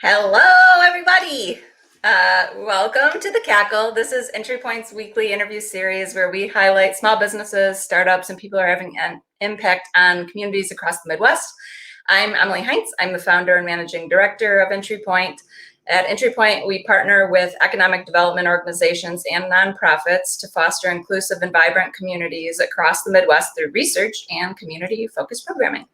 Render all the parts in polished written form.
Hello, everybody. Welcome to the Cackle. This is Entry Point's weekly interview series where we highlight small businesses, startups, and people who are having an impact on communities across the Midwest. I'm Emily Heinz. I'm the founder and managing director of Entry Point. At Entry Point, we partner with economic development organizations and nonprofits to foster inclusive and vibrant communities across the Midwest through research and community-focused programming.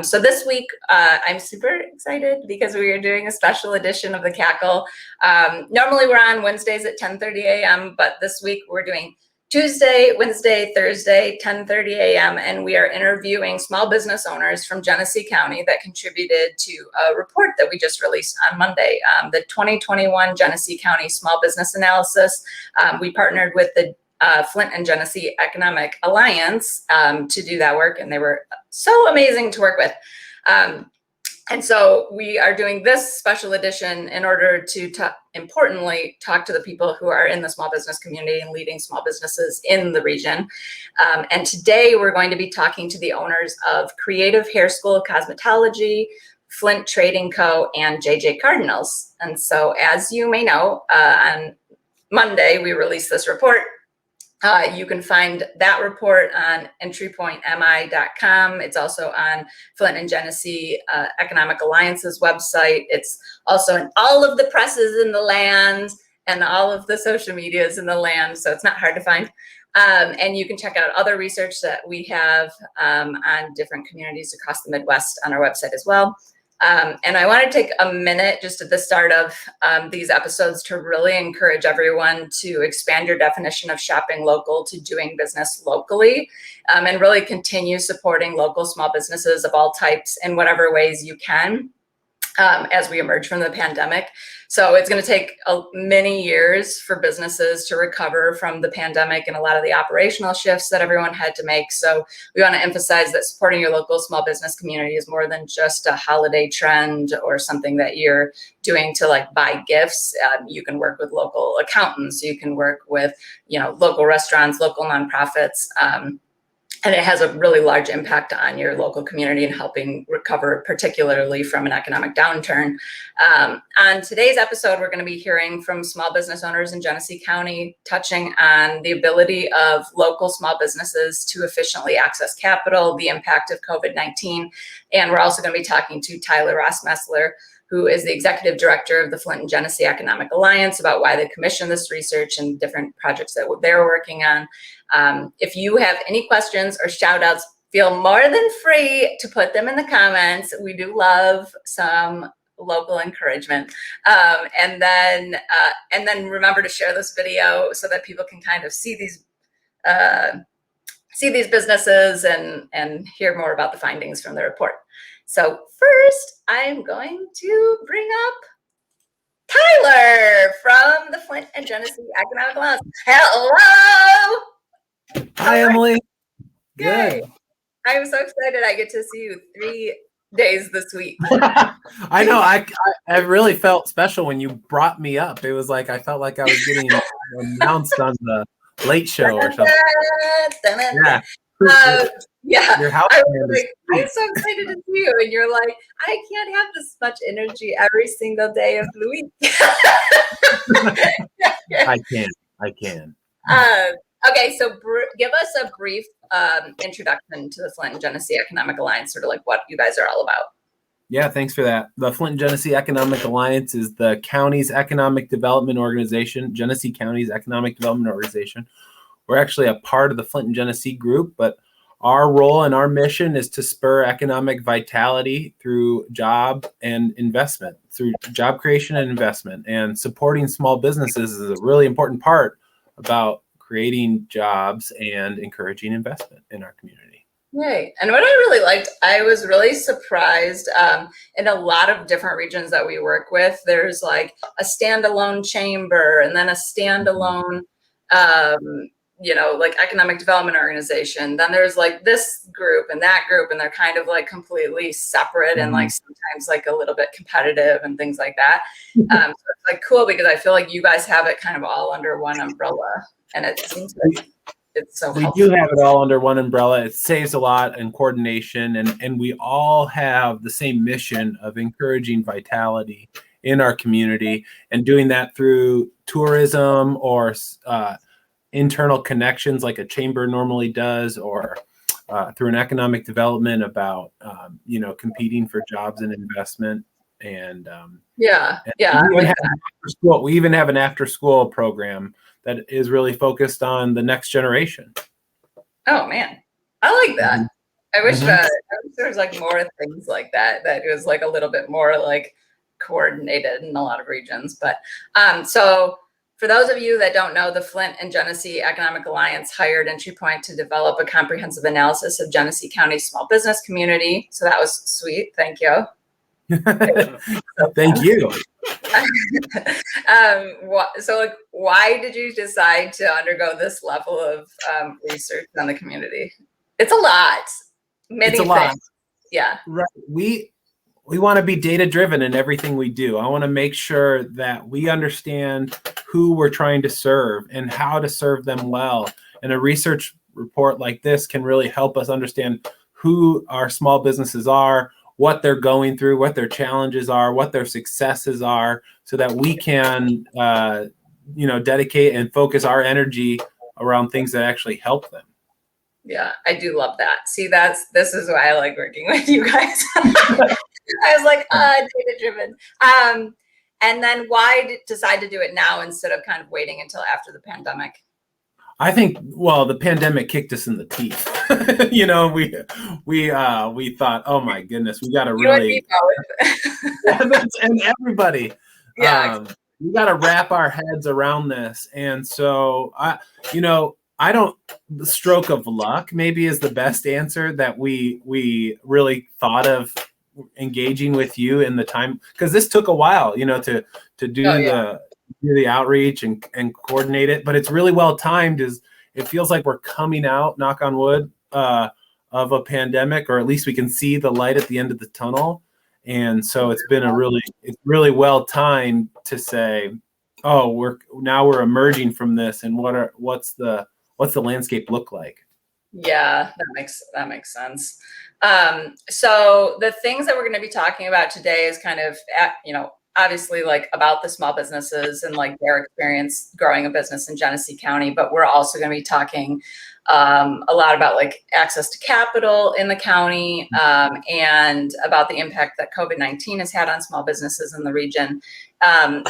So this week, I'm super excited because we are doing a special edition of the Cackle. Normally we're on Wednesdays at 10:30 a.m., but this week we're doing Tuesday, Wednesday, Thursday, 10:30 a.m., and we are interviewing small business owners from Genesee County that contributed to a report that we just released on Monday, the 2021 Genesee County Small Business Analysis. We partnered with the Flint and Genesee Economic Alliance to do that work, and they were so amazing to work with. And so we are doing this special edition in order to importantly talk to the people who are in the small business community and leading small businesses in the region. And today we're going to be talking to the owners of Creative Hair School of Cosmetology, Flint Trading Co., and Cardinals. And so as you may know, on Monday we released this report. You can find that report on entrypointmi.com. It's also on Flint and Genesee Economic Alliance's website. It's also in all of the presses in the land and all of the social medias in the land, so it's not hard to find. And you can check out other research that we have on different communities across the Midwest on our website as well. And I want to take a minute just at the start of these episodes to really encourage everyone to expand your definition of shopping local to doing business locally, and really continue supporting local small businesses of all types in whatever ways you can as we emerge from the pandemic. So it's going to take many years for businesses to recover from the pandemic and a lot of the operational shifts that everyone had to make. So we want to emphasize that supporting your local small business community is more than just a holiday trend or something that you're doing to like buy gifts. You can work with local accountants. You can work with, local restaurants, local nonprofits. And it has a really large impact on your local community and helping recover, particularly from an economic downturn. On today's episode, we're going to be hearing from small business owners in Genesee County, touching on the ability of local small businesses to efficiently access capital, the impact of COVID-19. And we're also going to be talking to Tyler Rossmaessler, who is the executive director of the Flint and Genesee Economic Alliance, about why they commissioned this research and different projects that they're working on. If you have any questions or shout outs, feel more than free to put them in the comments. We do love some local encouragement. And then remember to share this video so that people can kind of see these businesses and hear more about the findings from the report. So first, I'm going to bring up Tyler from the Flint and Genesee Economic Alliance. Hello! Hi, Emily. Good. I'm so excited I get to see you 3 days this week. I know. I really felt special when you brought me up. It was like I felt like I was getting announced on the Late Show or something. Yeah. Your house I'm so excited to see you. And you're like, I can't have this much energy every single day of the week. I can. Okay, so give us a brief introduction to the Flint and Genesee Economic Alliance, sort of like what you guys are all about. Yeah, thanks for that. The Flint and Genesee Economic Alliance is the county's economic development organization, Genesee County's economic development organization. We're actually a part of the Flint and Genesee group, but our role and our mission is to spur economic vitality through job and investment, through job creation and investment. And supporting small businesses is a really important part about creating jobs and encouraging investment in our community. Right. And what I really liked, I was really surprised in a lot of different regions that we work with, there's like a standalone chamber and then a standalone, like economic development organization. Then there's like this group and that group, and they're kind of like completely separate and like sometimes like a little bit competitive and things like that. So it's like cool because I feel like you guys have it kind of all under one umbrella. And it seems like it's so helpful. We do have it all under one umbrella. It saves a lot in coordination, and we all have the same mission of encouraging vitality in our community, and doing that through tourism or internal connections like a chamber normally does, or through an economic development about competing for jobs and investment. And Yeah. we even have an after school program that is really focused on the next generation. Oh man, I like that. I wish Mhm. there was like more things like that it was like a little bit more like coordinated in a lot of regions. But so for those of you that don't know, the Flint and Genesee Economic Alliance hired Entry Point to develop a comprehensive analysis of Genesee County's small business community. So that was sweet. Thank you. Thank you. Why did you decide to undergo this level of research on the community? It's a lot. Many It's a lot. things. Yeah. Right. We want to be data driven in everything we do. I want to make sure that we understand who we're trying to serve and how to serve them well. And a research report like this can really help us understand who our small businesses are, what they're going through, what their challenges are, what their successes are, so that we can dedicate and focus our energy around things that actually help them. Yeah, I do love that. See, this is why I like working with you guys. I was like, data driven. And then why decide to do it now instead of kind of waiting until after the pandemic? I think, well, the pandemic kicked us in the teeth. We thought, oh my goodness, we got to really, and everybody, yeah, we got to wrap our heads around this. And so I don't, the stroke of luck maybe is the best answer, that we really thought of engaging with you in the time, because this took a while, to do the outreach and coordinate it, but it's really well timed. It feels like we're coming out, knock on wood, of a pandemic, or at least we can see the light at the end of the tunnel. And so it's been it's really well timed to say, oh, we're emerging from this, and what's the landscape look like? Yeah, that makes sense. So the things that we're going to be talking about today is kind of, obviously like about the small businesses and like their experience growing a business in Genesee County, but we're also going to be talking a lot about like access to capital in the county, and about the impact that COVID-19 has had on small businesses in the region. And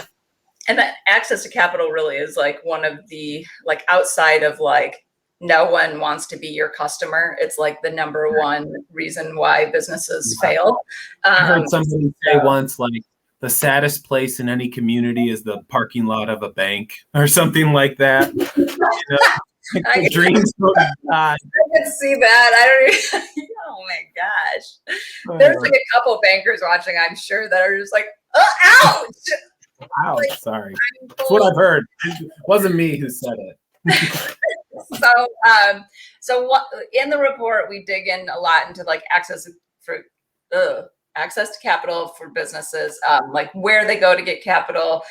that access to capital really is like one of the, like, outside of like, no one wants to be your customer, it's like the number one reason why businesses fail. I heard somebody say once, like, the saddest place in any community is the parking lot of a bank, or something like that. I dreams will die. I can see that. I don't even, oh my gosh. There's like a couple bankers watching, I'm sure, that are just like, oh, ouch. Ouch, like, sorry. That's what I've heard. It wasn't me who said it. So what in the report we dig in a lot into like access to capital for businesses, like where they go to get capital,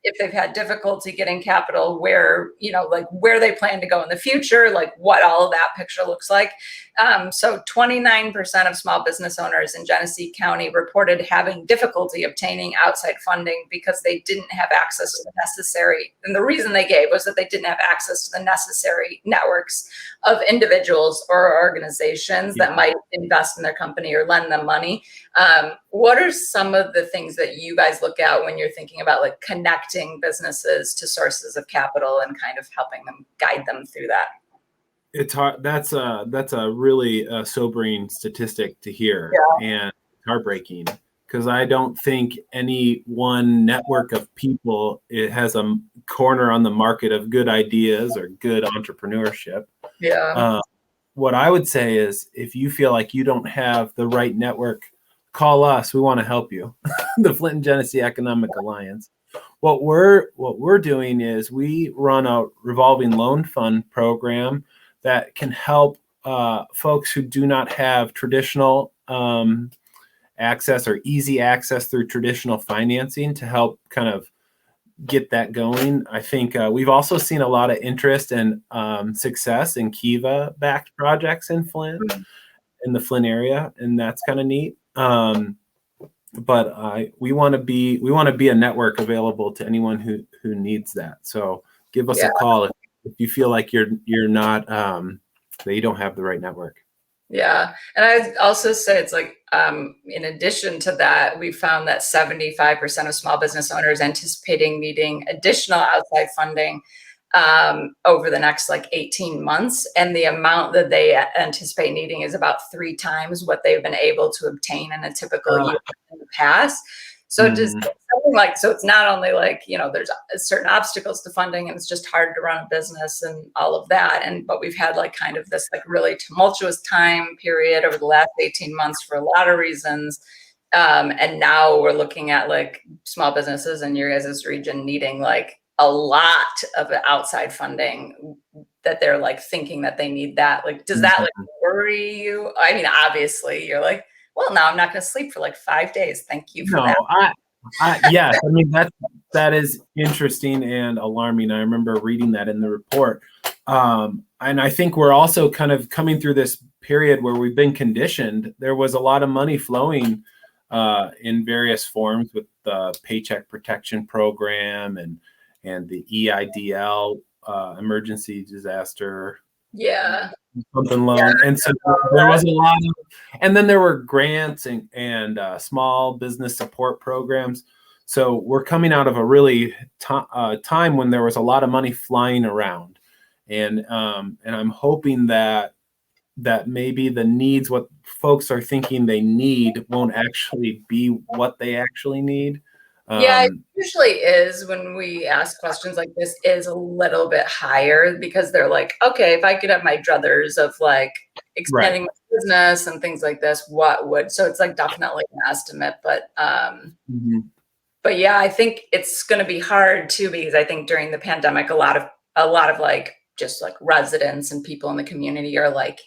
if they've had difficulty getting capital, where they plan to go in the future, like what all of that picture looks like. So 29% of small business owners in Genesee County reported having difficulty obtaining outside funding because they didn't have access to the necessary, and the reason they gave was that they didn't have access to the necessary networks of individuals or organizations that might invest in their company or lend them money. What are some of the things that you guys look at when you're thinking about like connecting businesses to sources of capital and kind of helping them, guide them through that? It's hard. That's a really sobering statistic to hear, and heartbreaking, because I don't think any one network of people has a corner on the market of good ideas or good entrepreneurship. What I would say is, if you feel like you don't have the right network, call us. We want to help you. The Flint and Genesee Economic Alliance. What we're doing is we run a revolving loan fund program that can help folks who do not have traditional access or easy access through traditional financing, to help kind of get that going. I think we've also seen a lot of interest and success in Kiva-backed projects in Flint, in the Flint area, and that's kind of neat. we want to be a network available to anyone who needs that. So give us a call if you feel like you're not that you don't have the right network. Yeah. And I'd also say it's like, in addition to that, we found that 75% of small business owners anticipating needing additional outside funding over the next like 18 months. And the amount that they anticipate needing is about 3 times what they've been able to obtain in a typical year in the past. So just something like, so it's not only like, there's certain obstacles to funding and it's just hard to run a business and all of that. But we've had like kind of this like really tumultuous time period over the last 18 months for a lot of reasons. And now we're looking at like small businesses in your guys' region needing like a lot of outside funding that they're like thinking that they need that. Like, does that like worry you? I mean, obviously you're like, well, now I'm not going to sleep for like 5 days. Thank you for that. Yes. I mean, that is interesting and alarming. I remember reading that in the report. And I think we're also kind of coming through this period where we've been conditioned. There was a lot of money flowing in various forms with the Paycheck Protection Program and the EIDL, emergency disaster. Something loan. And so there was a lot of, and then there were grants and small business support programs. So we're coming out of a really time when there was a lot of money flying around, and I'm hoping that maybe the needs, what folks are thinking they need, won't actually be what they actually need. It usually is when we ask questions like this is a little bit higher because they're like, okay, if I could have my druthers of like expanding my business and things like this, what would, so it's like definitely an estimate, but yeah, I think it's going to be hard too, because I think during the pandemic, a lot of like just like residents and people in the community are like,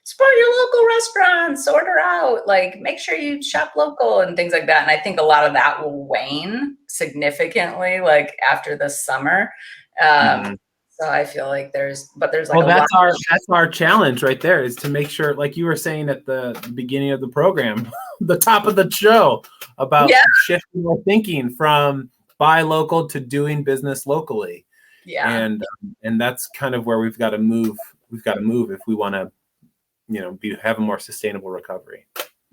support your local restaurants, order out, like make sure you shop local and things like that. And I think a lot of that will wane significantly like after the summer. So I feel like there's like that's our challenge right there, is to make sure, like you were saying at the beginning of the program, the top of the show, about shifting our thinking from buy local to doing business locally. And that's kind of where we've got to move if we want to have a more sustainable recovery.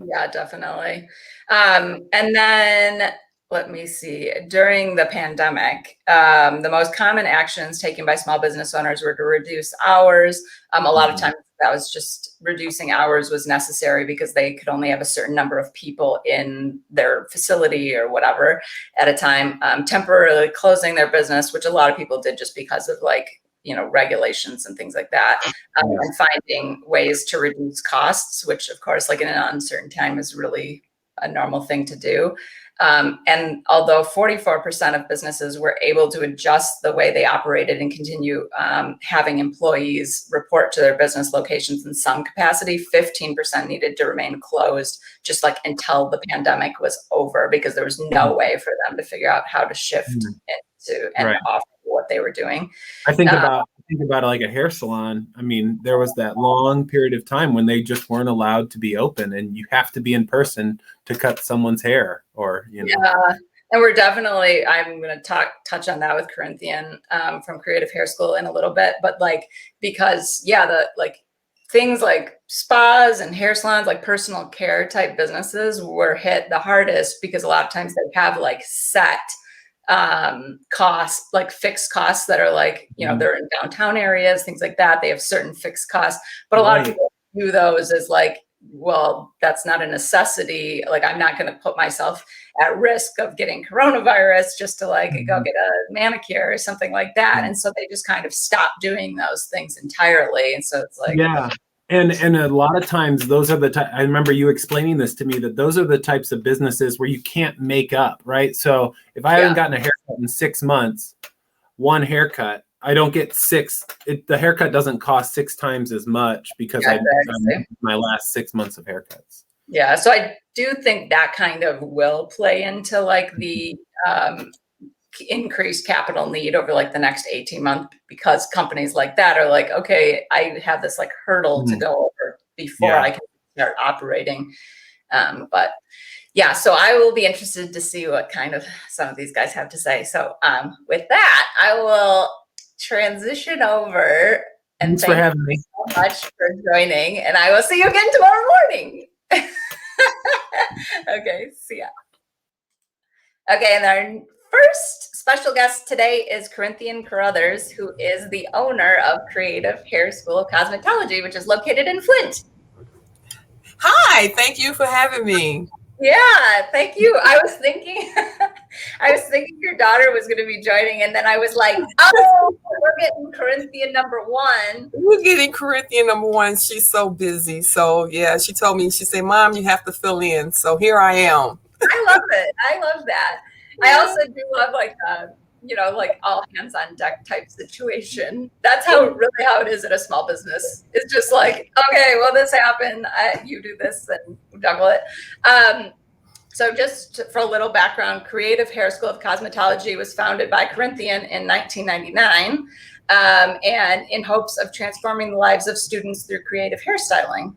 Yeah, definitely. And then let me see, during the pandemic, the most common actions taken by small business owners were to reduce hours. A lot of times that was just reducing hours was necessary because they could only have a certain number of people in their facility or whatever at a time, temporarily closing their business, which a lot of people did just because of like, regulations and things like that, and finding ways to reduce costs, which of course, like in an uncertain time is really a normal thing to do. And although 44% of businesses were able to adjust the way they operated and continue having employees report to their business locations in some capacity, 15% needed to remain closed just like until the pandemic was over, because there was no way for them to figure out how to shift into and offer what they were doing. I think about it like a hair salon. I mean, there was that long period of time when they just weren't allowed to be open, and you have to be in person to cut someone's hair, or Yeah, and we're definitely, I'm going to touch on that with Corinthian from Creative Hair School in a little bit, but like, because the like things like spas and hair salons, like personal care type businesses were hit the hardest because a lot of times they have like set costs, like fixed costs that are like, they're in downtown areas, things like that. They have certain fixed costs, but a lot of people view those as like, well, that's not a necessity. Like, I'm not going to put myself at risk of getting coronavirus just to like go get a manicure or something like that. And so they just kind of stop doing those things entirely. And so it's like, And a lot of times those are I remember you explaining this to me, that those are the types of businesses where you can't make up, right? So if I haven't gotten a haircut in 6 months, one haircut, I don't get the haircut doesn't cost 6 times as much because I my last 6 months of haircuts. Yeah. So I do think that kind of will play into like the increased capital need over like the next 18 months, because companies like that are like, okay, I have this like hurdle to go over before I can start operating. But yeah, so I will be interested to see what kind of some of these guys have to say. So with that, I will transition over and Thanks for thank having me. you so much for joining, and I will see you again tomorrow morning. Okay, see ya. Okay, and our first special guest today is Corinthian Carouthers, who is the owner of Creative Hair School of Cosmetology, which is located in Flint. Hi, thank you for having me. Yeah, thank you. I was thinking your daughter was going to be joining, and then I was like, oh, we're getting Corinthian #1. We're getting Corinthian #1. She's so busy. So yeah, she told me, she said, Mom, you have to fill in. So here I am. I love it. I love that. I also do love like like all hands on deck type situation. That's how it is in a small business. It's just like, okay, well, this happened. You do this and juggle it. So just for a little background, Creative Hair School of Cosmetology was founded by Corinthian in 1999, and in hopes of transforming the lives of students through creative hairstyling.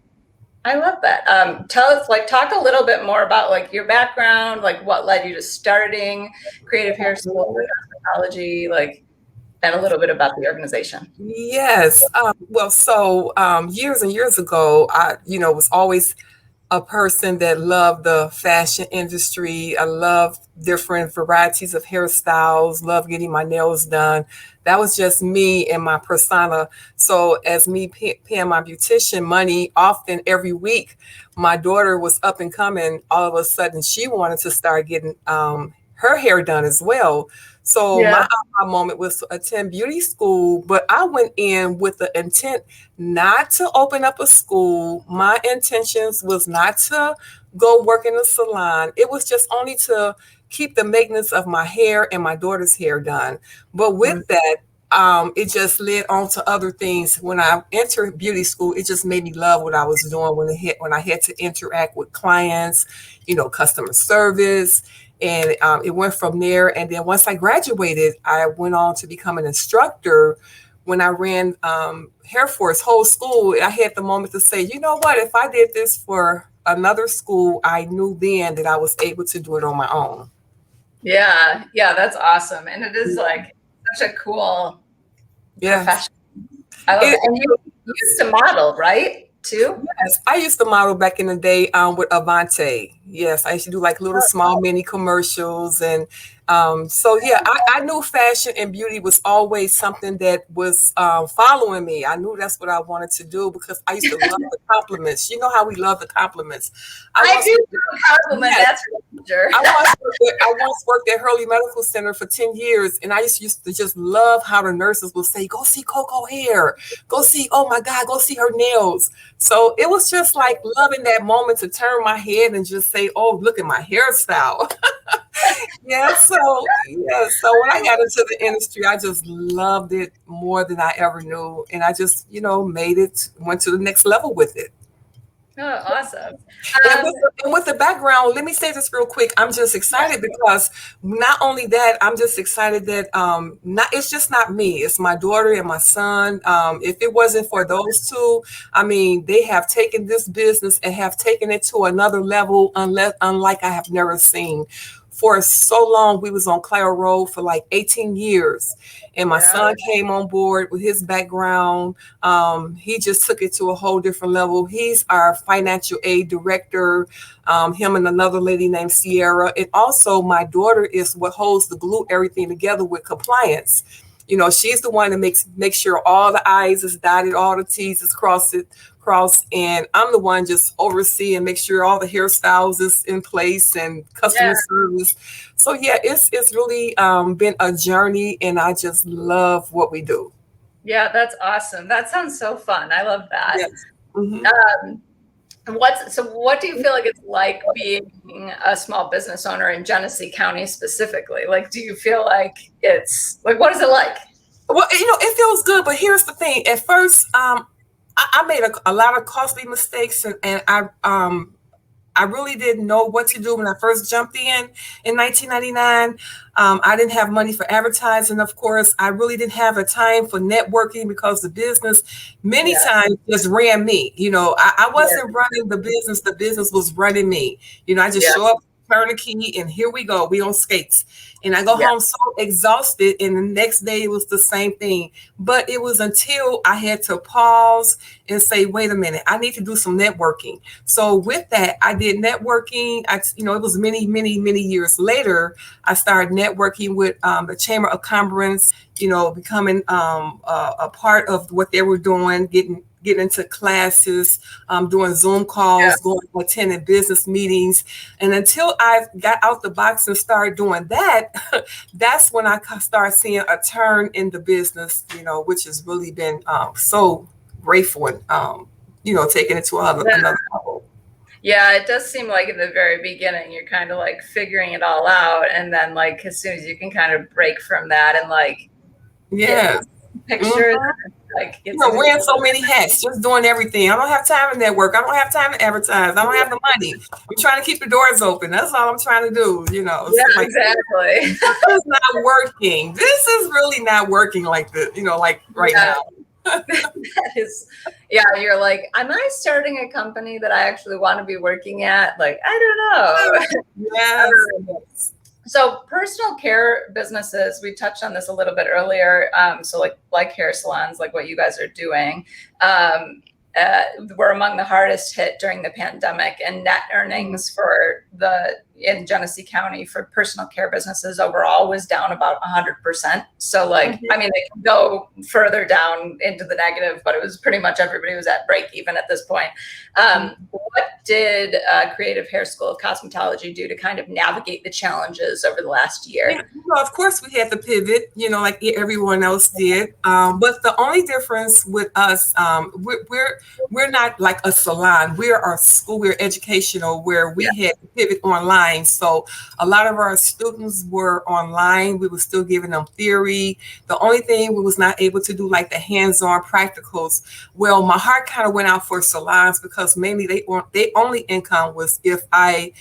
I love that. Tell us, talk a little bit more about your background, what led you to starting Creative Hair School of Cosmetology, and a little bit about the organization. Yes. Years and years ago, I, was always a person that loved the fashion industry. I loved different varieties of hairstyles, loved getting my nails done. That was just me and my persona. So as me paying my beautician money often every week, my daughter was up and coming. All of a sudden, she wanted to start getting her hair done as well. So my aha moment was to attend beauty school, but I went in with the intent not to open up a school. My intentions was not to go work in a salon. It was just only to keep the maintenance of my hair and my daughter's hair done. But with that, it just led on to other things. When I entered beauty school, it just made me love what I was doing when I had to interact with clients, customer service. And it went from there. And then once I graduated, I went on to become an instructor. When I ran hair for his whole school, I had the moment to say, you know what, if I did this for another school, I knew then that I was able to do it on my own. Yeah, that's awesome. And it is such a cool profession. I love it. And you used to model, right? Too? Yes, I used to model back in the day with Avante. Yes, I used to do little small mini commercials. And I knew fashion and beauty was always something that was following me. I knew that's what I wanted to do because I used to love the compliments. You know how we love the compliments. I do love compliments, that's for sure. I once worked at Hurley Medical Center for 10 years, and I used to just love how the nurses would say, go see Coco hair. Go see, oh my God, go see her nails. So it was just loving that moment to turn my head and just say, oh, look at my hairstyle. So when I got into the industry, I just loved it more than I ever knew. And I just, went to the next level with it. Oh, awesome. And with the background, let me say this real quick. I'm just excited because not only that, I'm just excited that it's just not me. It's my daughter and my son. If it wasn't for those two, they have taken this business and have taken it to another level, unlike I have never seen. For so long, we was on Clare Road for 18 years. And my son came on board with his background. He just took it to a whole different level. He's our financial aid director, him and another lady named Sierra. And also my daughter is what holds the glue everything together with compliance. She's the one that makes sure all the I's is dotted, all the T's is crossed, and I'm the one just overseeing, make sure all the hairstyles is in place and customer service. So it's really been a journey, and I just love what we do. Yeah, that's awesome. That sounds so fun. I love that. Yes. Mm-hmm. What do you feel like it's like being a small business owner in Genesee County specifically? Do you feel like it's what is it like? Well, it feels good, but here's the thing. At first, I made a lot of costly mistakes, and I really didn't know what to do when I first jumped in 1999. I didn't have money for advertising, of course. I really didn't have a time for networking because the business many times just ran me. I wasn't running the business was running me. I just show up turn the key, and here we go. We on skates. And I go Yeah. home so exhausted, and the next day it was the same thing. But it was until I had to pause and say, wait a minute, I need to do some networking. So with that, I did networking. It was many, many, many years later, I started networking with the Chamber of Commerce, becoming a part of what they were doing, getting into classes, doing Zoom calls, going attending business meetings. And until I got out the box and started doing that, that's when I started seeing a turn in the business, which has really been so grateful and, taking it to another level. Yeah, it does seem like in the very beginning, you're kind of like figuring it all out. And then like, as soon as you can kind of break from that and like, yes, pictures, like wearing so many hats, just doing everything. I don't have time to network. I don't have time to advertise. I don't have the money. I'm trying to keep the doors open. That's all I'm trying to do. Yeah, like, exactly. This is not working. This is really not working like this. Like right now. That is, you're like, am I starting a company that I actually want to be working at? Like, I don't know. Yes. So personal care businesses, we touched on this a little bit earlier. So like hair salons, like what you guys are doing, were among the hardest hit during the pandemic, and net earnings in Genesee County for personal care businesses overall was down about 100%. So I mean, they can go further down into the negative, but it was pretty much everybody was at break even at this point. What did Creative Hair School of Cosmetology do to kind of navigate the challenges over the last year? Of course, we had to pivot, like everyone else did. But the only difference with us, we're not like a salon. We're our school. We're educational, where we had to pivot online. So a lot of our students were online. We were still giving them theory. The only thing we was not able to do like the hands-on practicals. Well, my heart kind of went out for salons because mainly they only income was if I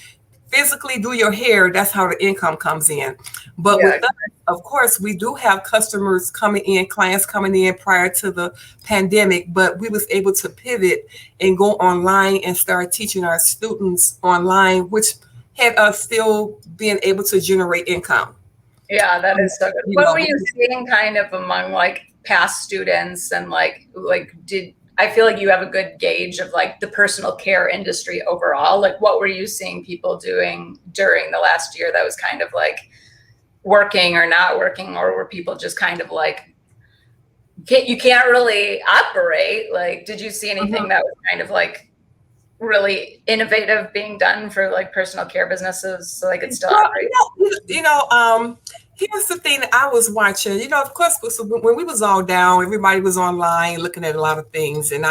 physically do your hair. That's how the income comes in. But with us, of course, we do have customers coming in, clients coming in prior to the pandemic, but we was able to pivot and go online and start teaching our students online, which had us still being able to generate income. Yeah, that is so good. What were you seeing kind of among like past students, and like I feel like you have a good gauge of like the personal care industry overall. Like, what were you seeing people doing during the last year that was kind of like working or not working, or were people just kind of like, you can't really operate? Like, did you see anything that was kind of like really innovative being done for like personal care businesses so they could still operate? Here's the thing that I was watching, of course, when we was all down, everybody was online looking at a lot of things. And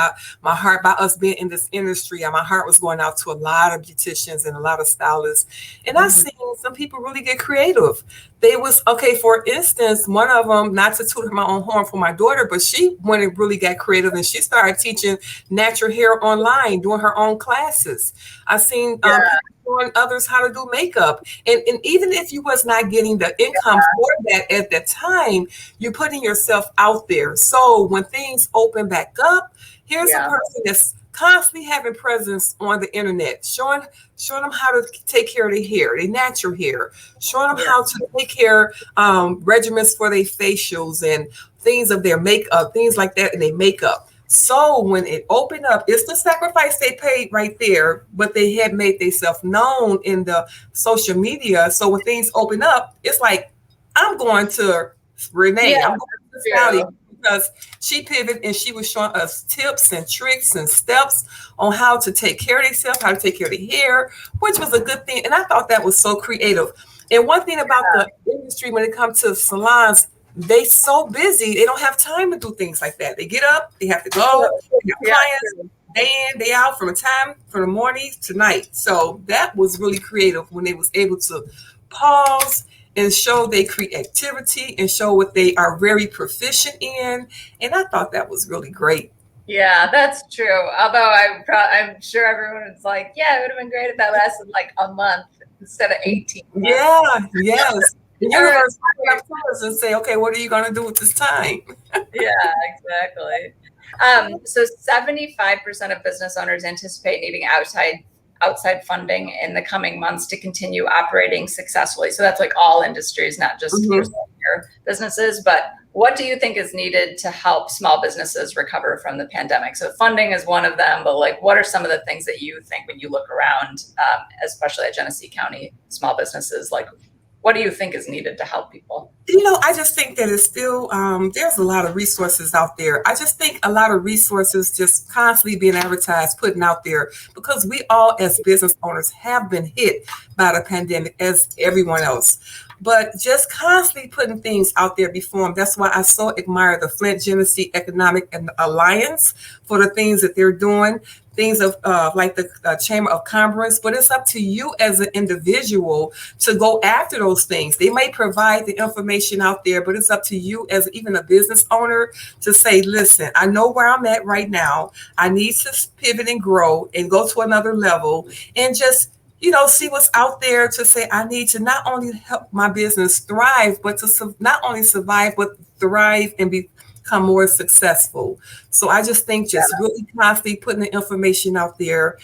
my heart, by us being in this industry, my heart was going out to a lot of beauticians and a lot of stylists. And I've seen some people really get creative. They was, for instance, one of them, not to toot my own horn for my daughter, but she went and really got creative, and she started teaching natural hair online, doing her own classes. I've seen people showing others how to do makeup. And even if you was not getting the income for that at that time, you're putting yourself out there. So when things open back up, here's a person that's constantly having presence on the internet, showing them how to take care of their hair, their natural hair, showing them how to take care regimens for their facials and things of their makeup, things like that, and their makeup. So when it opened up, it's the sacrifice they paid right there, but they had made themselves known in the social media. So when things open up, it's like, I'm going to Renee, I'm going to Sally, because she pivoted and she was showing us tips and tricks and steps on how to take care of themselves, how to take care of their hair, which was a good thing. And I thought that was so creative. And one thing about the industry when it comes to salons, they so busy, they don't have time to do things like that. They get up, they have to go, they have clients, day in, day out, from the morning to night. So that was really creative when they was able to pause and show their creativity and show what they are very proficient in. And I thought that was really great. Yeah, that's true. Although I'm sure everyone was like, yeah, it would have been great if that lasted like a month instead of 18 months. Yeah, yes. The universe will come to us and say, okay, what are you going to do with this time? Yeah, exactly. So 75% of business owners anticipate needing outside funding in the coming months to continue operating successfully. So that's like all industries, not just your businesses, but what do you think is needed to help small businesses recover from the pandemic? So funding is one of them, but like, what are some of the things that you think when you look around, especially at Genesee County small businesses, like what do you think is needed to help people? I just think that it's still, there's a lot of resources out there. I just think a lot of resources just constantly being advertised, putting out there, because we all as business owners have been hit by the pandemic as everyone else. But just constantly putting things out there before them. That's why I so admire the Flint Genesee Economic Alliance for the things that they're doing. Things of like the Chamber of Commerce, but it's up to you as an individual to go after those things. They may provide the information out there, but it's up to you as even a business owner to say, listen, I know where I'm at right now. I need to pivot and grow and go to another level and just see what's out there to say, I need to not only help my business thrive, but to not only survive, but thrive and become more successful. So I just think just really constantly putting the information out there,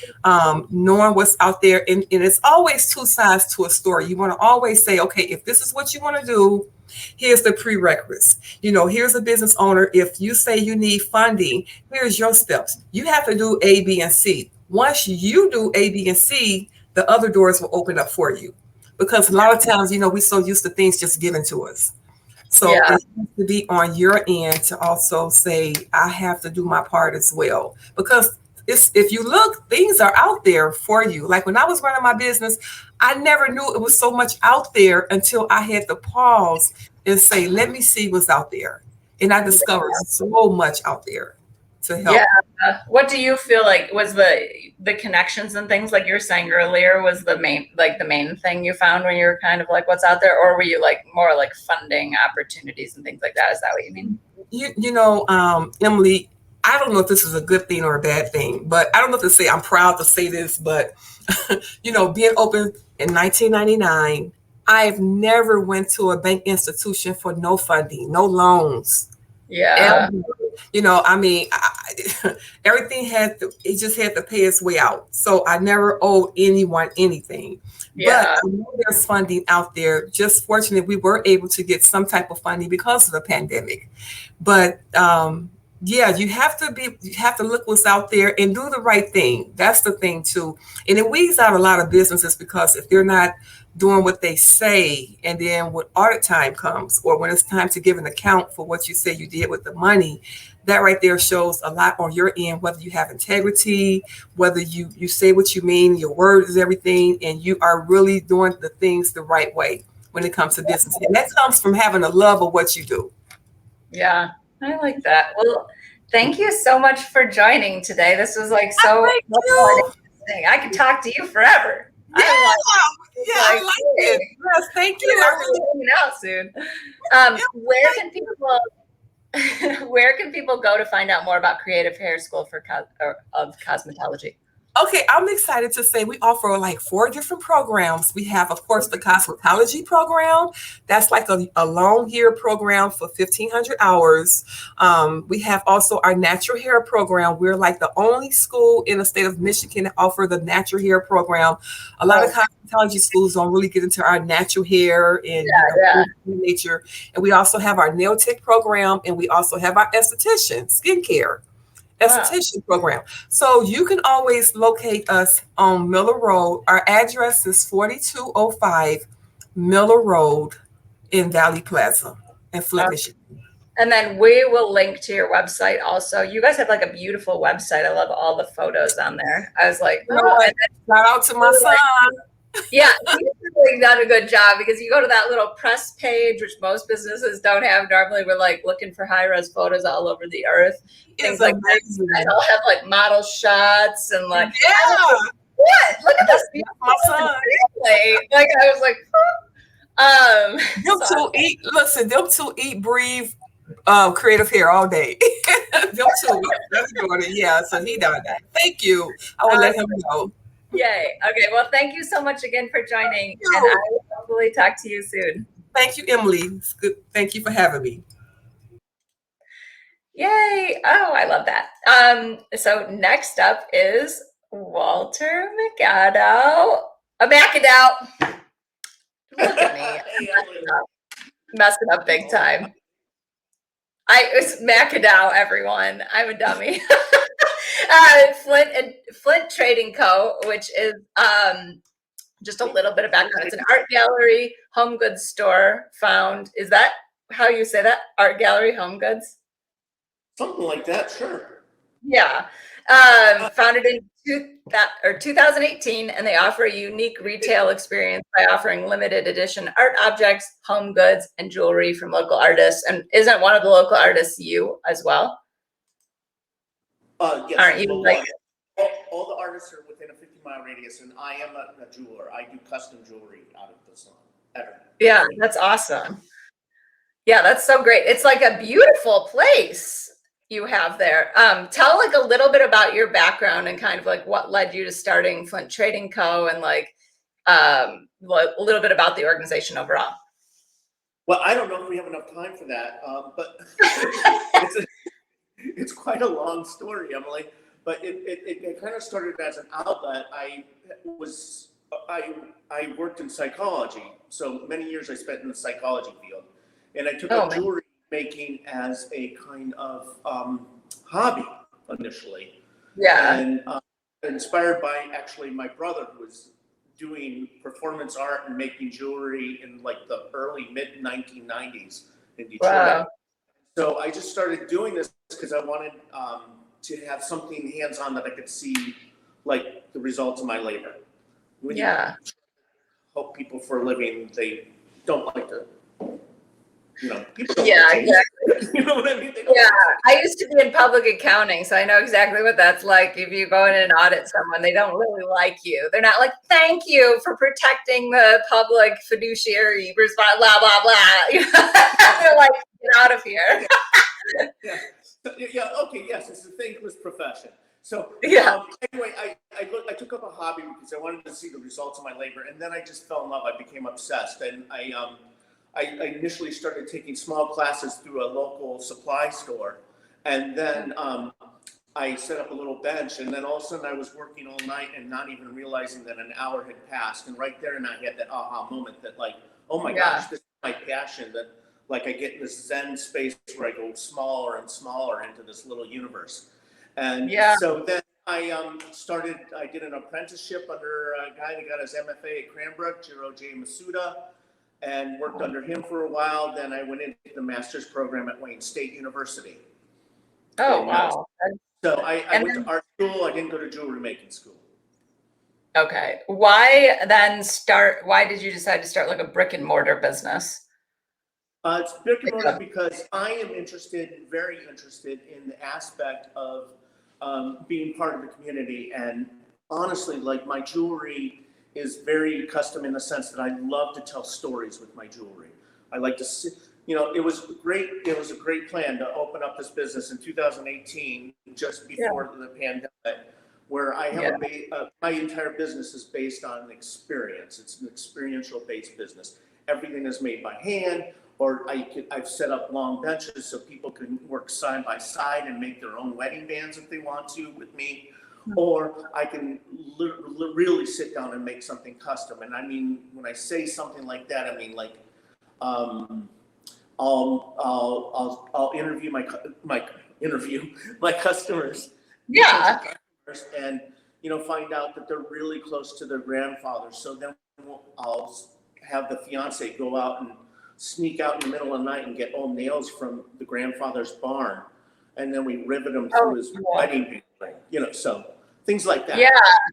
knowing what's out there. And it's always two sides to a story. You want to always say, okay, if this is what you want to do, here's the prerequisites. Here's a business owner. If you say you need funding, here's your steps. You have to do A, B, and C. Once you do A, B, and C, the other doors will open up for you. Because a lot of times, we're so used to things just given to us. So it has to be on your end to also say, I have to do my part as well. Because if you look, things are out there for you. Like when I was running my business, I never knew it was so much out there until I had to pause and say, let me see what's out there. And I discovered so much out there to help. Yeah. What do you feel like was the connections and things, like you were saying earlier, was the main thing you found when you were kind of like what's out there, or were you like more like funding opportunities and things like that? Is that what you mean? Emily, I don't know if this is a good thing or a bad thing, but I don't know if to say, I'm proud to say this, but being open in 1999, I've never went to a bank institution for no funding, no loans. Yeah. Everything it just had to pay its way out. So I never owed anyone anything. Yeah. But I know there's funding out there. Just fortunate we were able to get some type of funding because of the pandemic. But you have to look what's out there and do the right thing. That's the thing too. And it weeds out a lot of businesses, because if they're not doing what they say, and then when audit time comes, or when it's time to give an account for what you say you did with the money, that right there shows a lot on your end, whether you have integrity, whether you say what you mean, your word is everything, and you are really doing the things the right way when it comes to business. And that comes from having a love of what you do. Yeah, I like that. Well, thank you so much for joining today. This was like so interesting. I could talk to you forever. I like it. Yes, thank you. I'm really hanging out soon. Where can people go to find out more about Creative Hair School of Cosmetology? Okay, I'm excited to say we offer like 4 different programs. We have, of course, the cosmetology program. That's like a long year program for 1,500 hours. We have also our natural hair program. We're like the only school in the state of Michigan to offer the natural hair program. A lot of cosmetology schools don't really get into our natural hair and nature. And we also have our nail tech program, and we also have our esthetician skincare program. So you can always locate us on Miller Road. Our address is 4205 Miller Road in Valley Plaza in Flint, Michigan. And then we will link to your website also. You guys have like a beautiful website. I love all the photos on there. I was like, shout out to my son. Yeah, he's really done a good job, because you go to that little press page, which most businesses don't have. Normally, we're like looking for high-res photos all over the earth. Things like that. And I'll have like model shots and like, what? Look at this beautiful family. Like I was like, them two eat, breathe, creative hair all day. Them two, that's doing it. Yeah, so he done that. Thank you. I will let him know. Yay. Okay. Well, thank you so much again for joining. And I will hopefully talk to you soon. Thank you, Emily. It's good. Thank you for having me. Yay. Oh, I love that. So next up is Walter McAdow. A McAdow. Look at me. Messing up big time. It's McAdow, everyone. I'm a dummy. Flint Trading Co., which is just a little bit of background. It's an art gallery, home goods store found. Is that how you say that? Art gallery, home goods? Something like that, sure. Yeah. Founded in 2018, and they offer a unique retail experience by offering limited edition art objects, home goods, and jewelry from local artists. And isn't one of the local artists you as well? Yes. Aren't you like all the artists are within a 50-mile radius, and I am a jeweler. I do custom jewelry out of the salon. Yeah, that's awesome. Yeah, that's so great. It's like a beautiful place you have there. Tell like a little bit about your background and kind of like what led you to starting Flint Trading Co. and like a little bit about the organization overall. Well, I don't know if we have enough time for that, but it's quite a long story, Emily. But it kind of started as an outlet. I worked in psychology, so many years I spent in the psychology field, and I took up jewelry making as a kind of hobby initially. Yeah. And inspired by actually my brother, who was doing performance art and making jewelry in like the early mid 1990s in Detroit. Wow. So I just started doing this because I wanted to have something hands-on that I could see, like the results of my labor. When you help people for a living, they don't like to, people don't like to exactly. You know what I mean? I used to be in public accounting, so I know exactly what that's like. If you go in and audit someone, they don't really like you. They're not like, thank you for protecting the public fiduciary, blah, blah, blah, blah. They're like, get out of here. Okay, yes, it's a thankless profession. So anyway, I took up a hobby because I wanted to see the results of my labor, and then I just fell in love. I became obsessed, and I initially started taking small classes through a local supply store, and then I set up a little bench, and then all of a sudden I was working all night and not even realizing that an hour had passed, and right there and I had that aha moment that like, oh my gosh, this is my passion, that like I get in this Zen space where I go smaller and smaller into this little universe. And so then I did an apprenticeship under a guy that got his MFA at Cranbrook, Jiro J. Masuda, and worked under him for a while. Then I went into the master's program at Wayne State University. Oh, wow. So I went to art school. I didn't go to jewelry making school. Okay. Why did you decide to start like a brick and mortar business? It's brick and mortar because I am very interested in the aspect of being part of the community. And honestly, like my jewelry is very custom in the sense that I love to tell stories with my jewelry. I like to see, it was great. It was a great plan to open up this business in 2018, just before the pandemic, where I have my entire business is based on experience. It's an experiential based business. Everything is made by hand, or I've set up long benches so people can work side by side and make their own wedding bands if they want to with me. Or I can really sit down and make something custom. And I mean, when I say something like that, I mean like I'll interview my customers. And find out that they're really close to their grandfather. So then I'll have the fiance go out and sneak out in the middle of the night and get old nails from the grandfather's barn, and then we rivet them through his wedding band, so things like that. Yeah,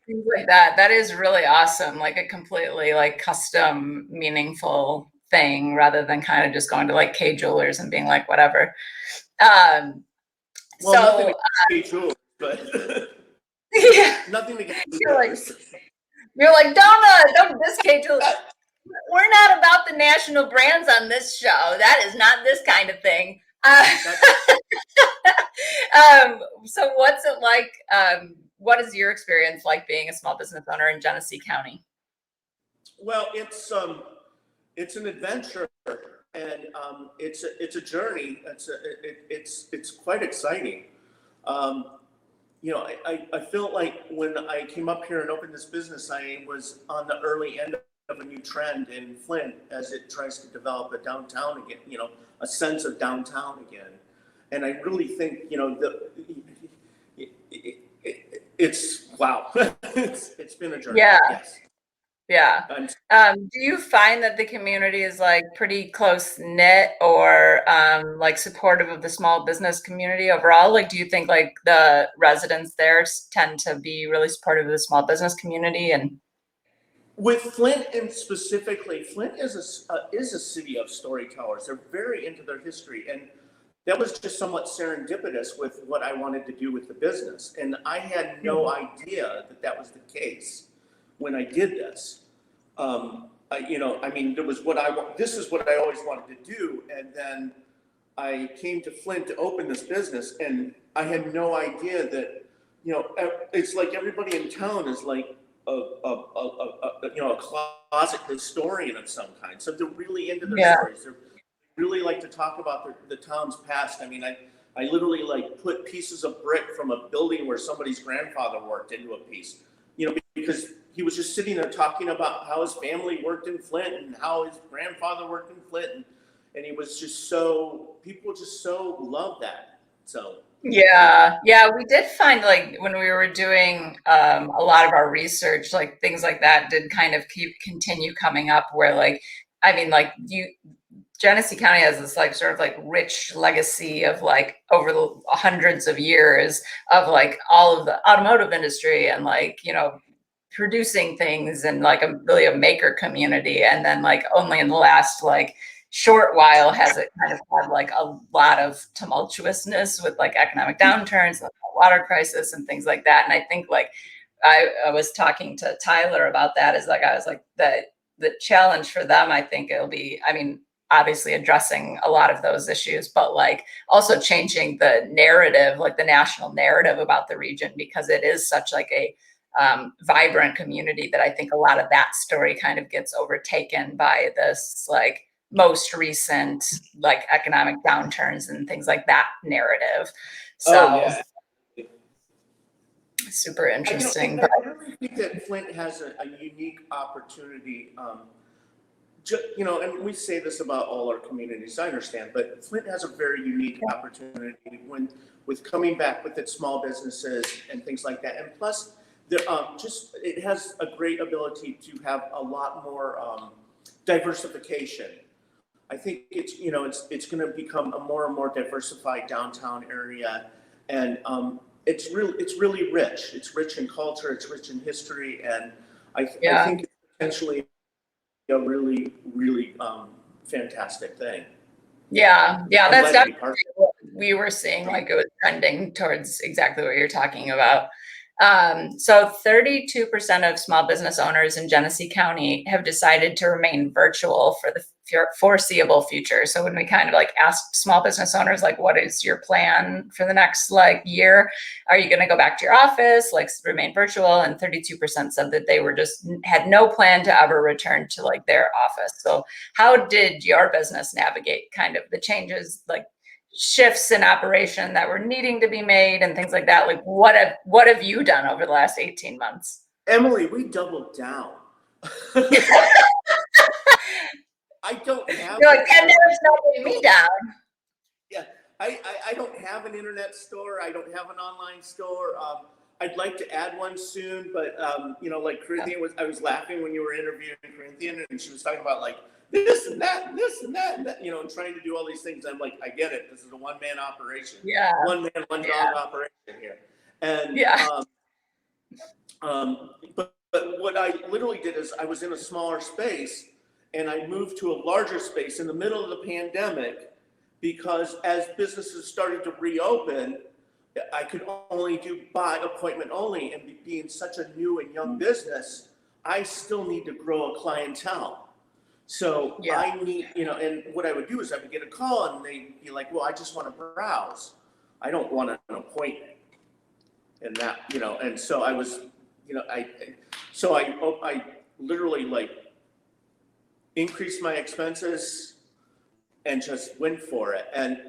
things like that. That is really awesome. Like a completely like custom, meaningful thing rather than kind of just going to like K Jewelers and being like whatever. Nothing against K Jewelers, but nothing against you're like don't diss K Jewelers. We're not about the national brands on this show. That is not this kind of thing. So what's it like? What is your experience like being a small business owner in Genesee County? Well, it's an adventure, and it's a journey. It's quite exciting. I felt like when I came up here and opened this business, I was on the early end of a new trend in Flint as it tries to develop a downtown again, a sense of downtown again. And I really think, it's wow. It's been a journey. Yeah. Yes. Yeah. Do you find that the community is like pretty close knit or like supportive of the small business community overall? Like, do you think like the residents there tend to be really supportive of the small business community? And with Flint, and specifically, Flint is a city of storytellers. They're very into their history, and that was just somewhat serendipitous with what I wanted to do with the business. And I had no idea that that was the case when I did this. There was this is what I always wanted to do. And then I came to Flint to open this business, and I had no idea that, it's like everybody in town is like a closet historian of some kind. So they're really into their stories. They really like to talk about the town's past. I mean, I literally like put pieces of brick from a building where somebody's grandfather worked into a piece, because he was just sitting there talking about how his family worked in Flint and how his grandfather worked in Flint. And he was just people just so love that. So. Yeah, we did find like when we were doing a lot of our research, like things like that did kind of continue coming up where like, Genesee County has this like sort of like rich legacy of like over the hundreds of years of like all of the automotive industry and like, producing things and like really a maker community. And then like only in the last like short while has it kind of had like a lot of tumultuousness with like economic downturns, like water crisis and things like that. And I think like I was talking to Tyler about that is like, I was like the challenge for them, I think it'll be, obviously addressing a lot of those issues, but like also changing the narrative, like the national narrative about the region, because it is such like a vibrant community that I think a lot of that story kind of gets overtaken by this like most recent like economic downturns and things like that narrative. So super interesting. I really think that Flint has a unique opportunity. And we say this about all our communities, I understand, but Flint has a very unique opportunity with coming back with its small businesses and things like that. And plus, it has a great ability to have a lot more diversification. I think it's going to become a more and more diversified downtown area, and it's really rich. It's rich in culture. It's rich in history, and I think it's potentially a really, really fantastic thing. Yeah, that's definitely what we were seeing. Like it was trending towards exactly what you're talking about. So 32% of small business owners in Genesee County have decided to remain virtual for the foreseeable future. So when we kind of like asked small business owners, like, what is your plan for the next like year? Are you going to go back to your office, like remain virtual? And 32% said that they had no plan to ever return to like their office. So how did your business navigate kind of the changes, like shifts in operation that were needing to be made and things like that? Like what have you done over the last 18 months? Emily, we doubled down. I don't have. You're like, and there's no getting me down. Yeah, I don't have an internet store. I don't have an online store. I'd like to add one soon, but like Corinthian I was laughing when you were interviewing Corinthian, and she was talking about like this and that, and this and that, and and trying to do all these things. I'm like, I get it. This is a one-man operation. Yeah. One man, one dog operation here. And but what I literally did is I was in a smaller space, and I moved to a larger space in the middle of the pandemic, because as businesses started to reopen, I could only do by appointment only, and being such a new and young business, I still need to grow a clientele. So I need, and what I would do is I would get a call and they'd be like, well, I just want to browse. I don't want an appointment. And that, and so I was, I literally like increased my expenses and just went for it. And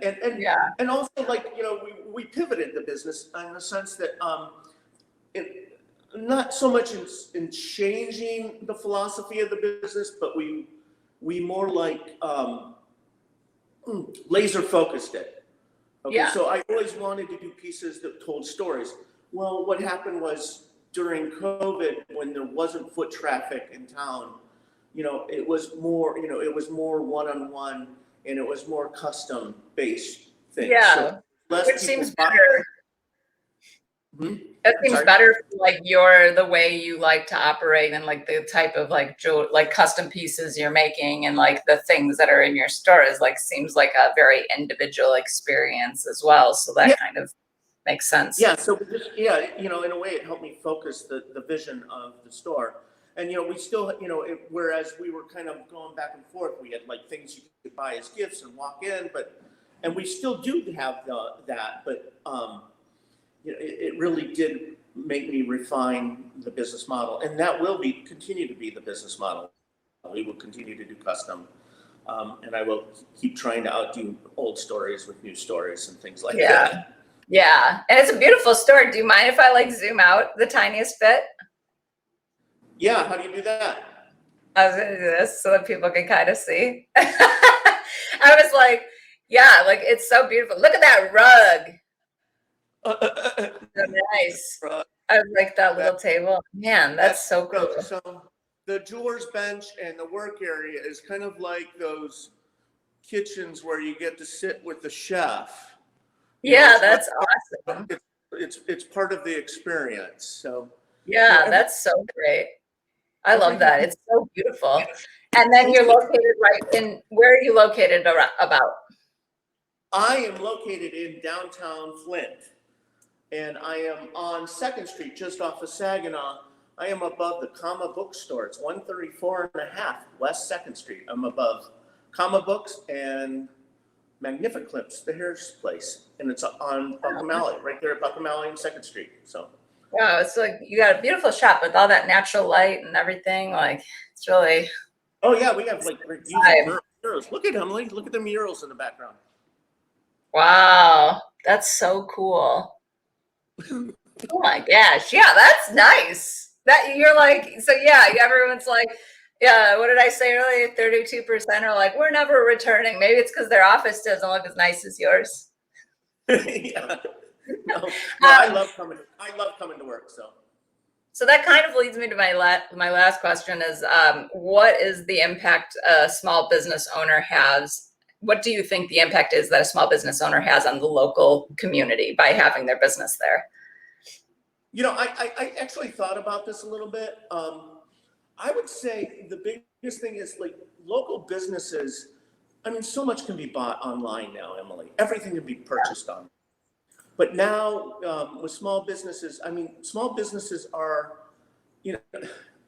also like, we pivoted the business in the sense that not so much in changing the philosophy of the business, but we more like laser focused it. Okay, Yeah. so I always wanted to do pieces that told stories. Well, what happened was during COVID, when there wasn't foot traffic in town, it was more one-on-one, and it was more custom based things. Yeah. So less Which people seems buy- better. That seems Sorry? better for like the way you like to operate and like the type of like custom pieces you're making and like the things that are in your store is like seems like a very individual experience as well. So that kind of makes sense. Yeah. So in a way, it helped me focus the vision of the store. And we still, whereas we were kind of going back and forth, we had like things you could buy as gifts and walk in, and we still do have that, but it really did make me refine the business model, and that will continue to be the business model. We will continue to do custom, and I will keep trying to outdo old stories with new stories and things like that. Yeah, and it's a beautiful store. Do you mind if I like zoom out the tiniest bit? Yeah, how do you do that? I was gonna do this so that people can kind of see. I was like, yeah, like it's so beautiful. Look at that rug. So nice. I like that little table. Man, that's so cool. So the jeweler's bench and the work area is kind of like those kitchens where you get to sit with the chef. Yeah, that's awesome. It's part of the experience. So yeah, that's so great. I love that. It's so beautiful. And then you're located where are you located about? I am located in downtown Flint, and I am on 2nd Street, just off of Saginaw. I am above the Comma Bookstore. It's 134 and a half West 2nd Street. I'm above Comma Books and Magnificlips, the hair place. And it's on Buckham Alley, right there at Buckham Alley and 2nd Street. So. Wow, it's like you got a beautiful shop with all that natural light and everything. Like it's really. Oh yeah, we have like views of murals. Look at Emily. Look at the murals in the background. Wow, that's so cool. Oh my gosh, yeah, that's nice. That you're like, so yeah, everyone's like, yeah. What did I say earlier? 32% are like, we're never returning. Maybe it's because their office doesn't look as nice as yours. Yeah. No, I love coming to work. So that kind of leads me to my last question is, what is the impact a small business owner has? What do you think the impact is that a small business owner has on the local community by having their business there? I actually thought about this a little bit. I would say the biggest thing is like local businesses. I mean, so much can be bought online now, Emily. Everything can be purchased online. But now with small businesses, I mean, small businesses are,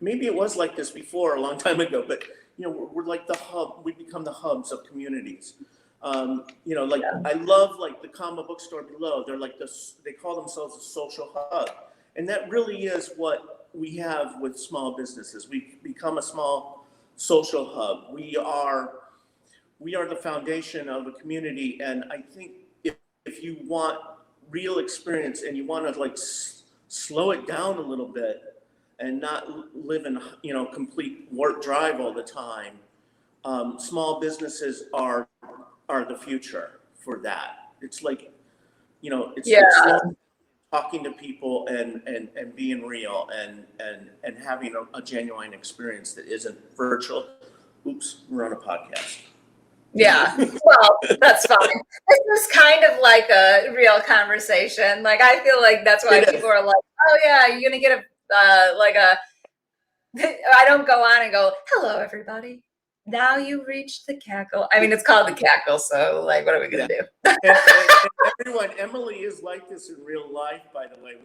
maybe it was like this before a long time ago, but, we're like the hub, we become the hubs of communities. I love like the Comma Bookstore below. They're like they call themselves a social hub. And that really is what we have with small businesses. We become a small social hub. We are the foundation of a community. And I think if you want real experience and you want to like slow it down a little bit and not live in complete warp drive all the time, small businesses are the future for that. It's like it's talking to people and being real and having a genuine experience that isn't virtual. Oops, we're on a podcast. Yeah, well, that's fine. This is kind of like a real conversation. Like, I feel like that's why people are like, oh yeah, you're going to get I don't go on and go, hello, everybody. Now you reached the Cackle. I mean, it's called the Cackle. So like, what are we going to do? and everyone, Emily is like this in real life, by the way.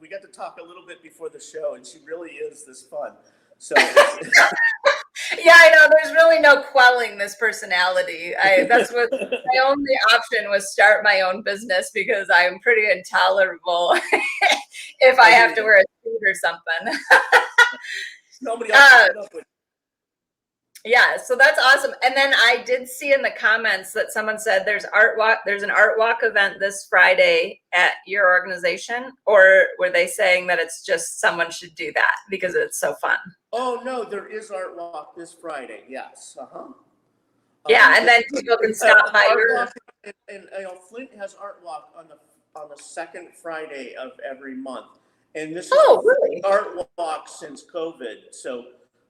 We got to talk a little bit before the show, and she really is this fun. So yeah, I know. There's really no quelling this personality. That's what my only option was, start my own business, because I'm pretty intolerable if I have to wear a suit or something. Nobody else can put up with. Yeah, so that's awesome. And then I did see in the comments that someone said there's an art walk event this Friday at your organization, or were they saying that it's just someone should do that because it's so fun? Oh, no, there is art walk this Friday. Yes. Yeah, and then people can stop by art your. walk, and Flint has art walk on the second Friday of every month. And this is really? art walk since COVID. So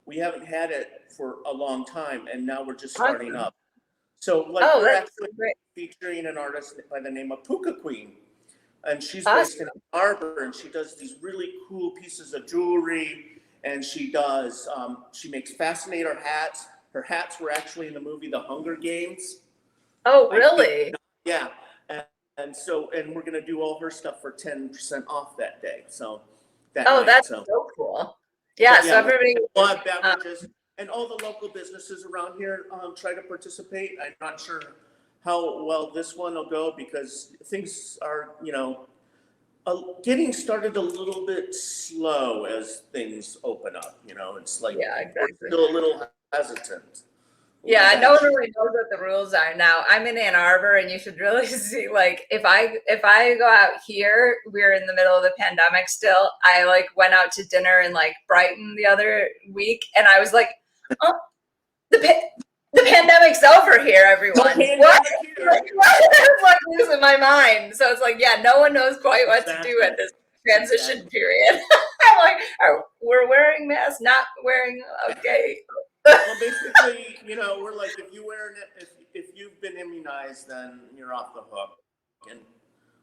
we haven't had it for a long time, and now we're just starting up. So we're actually featuring an artist by the name of Puka Queen, and she's based in Ann Arbor, and she does these really cool pieces of jewelry, and she makes fascinator hats. Her hats were actually in the movie The Hunger Games. Oh, really? Yeah, and we're gonna do all her stuff for 10% off that day. So that's so cool. Yeah, so everybody will have beverages, and all the local businesses around here try to participate. I'm not sure how well this one will go because things are, getting started a little bit slow as things open up. It's like we're still a little hesitant. Yeah, no one really knows what the rules are now. I'm in Ann Arbor, and you should really see, like, if I go out here, we're in the middle of the pandemic still. I went out to dinner in Brighton the other week, and I was like, oh, the pandemic's over here, everyone. What? I'm losing my mind. So it's no one knows quite what to do at this transition period. I'm like, we're wearing masks, not wearing, okay. Well, basically, we're like, if you've been immunized, then you're off the hook. And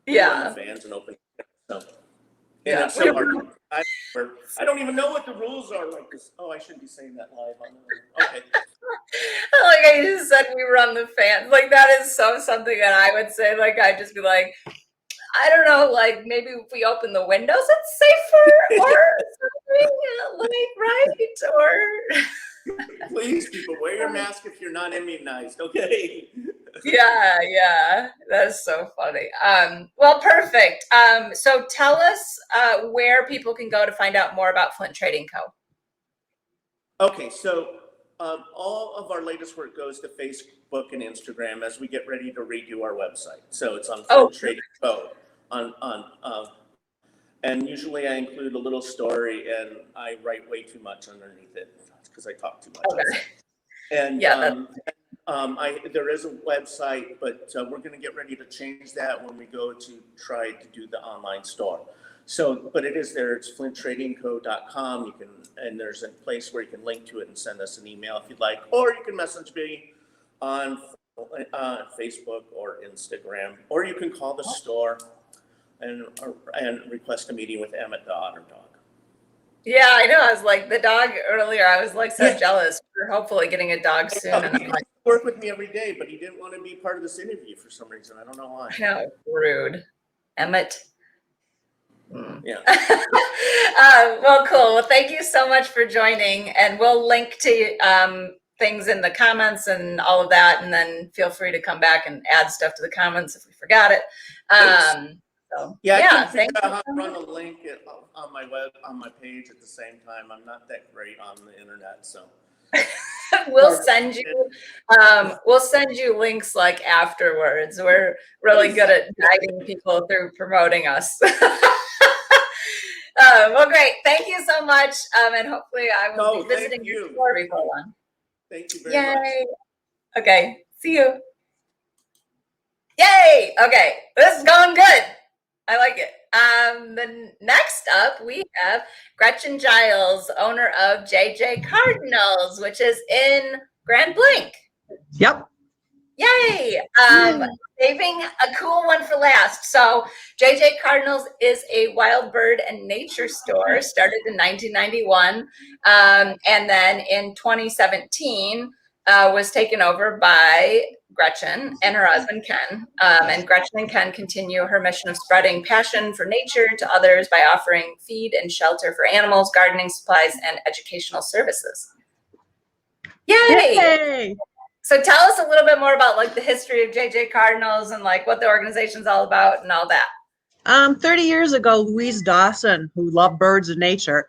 the fans and open. So, it's so hard. I don't even know what the rules are like this. Oh, I shouldn't be saying that live on the. Okay. I just said we run the fans. That is something that I would say. I'd just be like, I don't know, maybe if we open the windows, it's safer or something, right? Or. Please, people, wear your mask if you're not immunized, okay? Yeah, that's so funny. Well, perfect. So tell us where people can go to find out more about Flint Trading Co. Okay, so all of our latest work goes to Facebook and Instagram as we get ready to redo our website. So it's on Flint Trading Co. And usually I include a little story, and I write way too much underneath it because I talk too much. Okay. And there is a website, but we're going to get ready to change that when we go to try to do the online store. So, but it is there. It's flinttradingco.com. And there's a place where you can link to it and send us an email if you'd like, or you can message me on Facebook or Instagram, or you can call the store and request a meeting with McAdow, our dog. Yeah, I know. I was like, the dog earlier, I was so jealous. We're hopefully getting a dog soon. And he wants to work with me every day, but he didn't want to be part of this interview for some reason. I don't know why. No, rude. Emmett. Yeah. Well, cool. Well, thank you so much for joining. And we'll link to things in the comments and all of that. And then feel free to come back and add stuff to the comments if we forgot it. So, I can figure out how to run a link on my page at the same time. I'm not that great on the internet, so we'll send you links afterwards. We're really good at guiding people through promoting us. Well, great. Thank you so much. And hopefully I will be visiting you before long. Thank you very much. Okay. See you. Yay. Okay. This is going good. I like it. Then next up, we have Gretchen Giles, owner of JJ Cardinals, which is in Grand Blanc. Yep. Yay. Saving a cool one for last. So JJ Cardinals is a wild bird and nature store, started in 1991. And then in 2017, was taken over by Gretchen and her husband, Ken. And Gretchen and Ken continue her mission of spreading passion for nature to others by offering feed and shelter for animals, gardening supplies, and educational services. Yay! So tell us a little bit more about the history of JJ Cardinals and what the organization's all about and all that. 30 years ago, Louise Dawson, who loved birds and nature,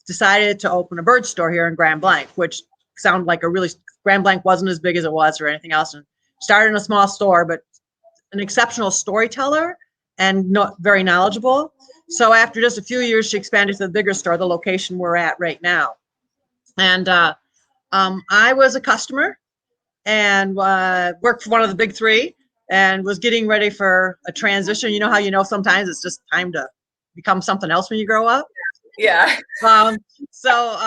decided to open a bird store here in Grand Blanc, which sound like a really, Grand Blanc wasn't as big as it was or anything else. And started in a small store, but an exceptional storyteller and not very knowledgeable. So after just a few years, she expanded to the bigger store, the location we're at right now. And I was a customer and worked for one of the big three and was getting ready for a transition. You know how sometimes it's just time to become something else when you grow up? Yeah. So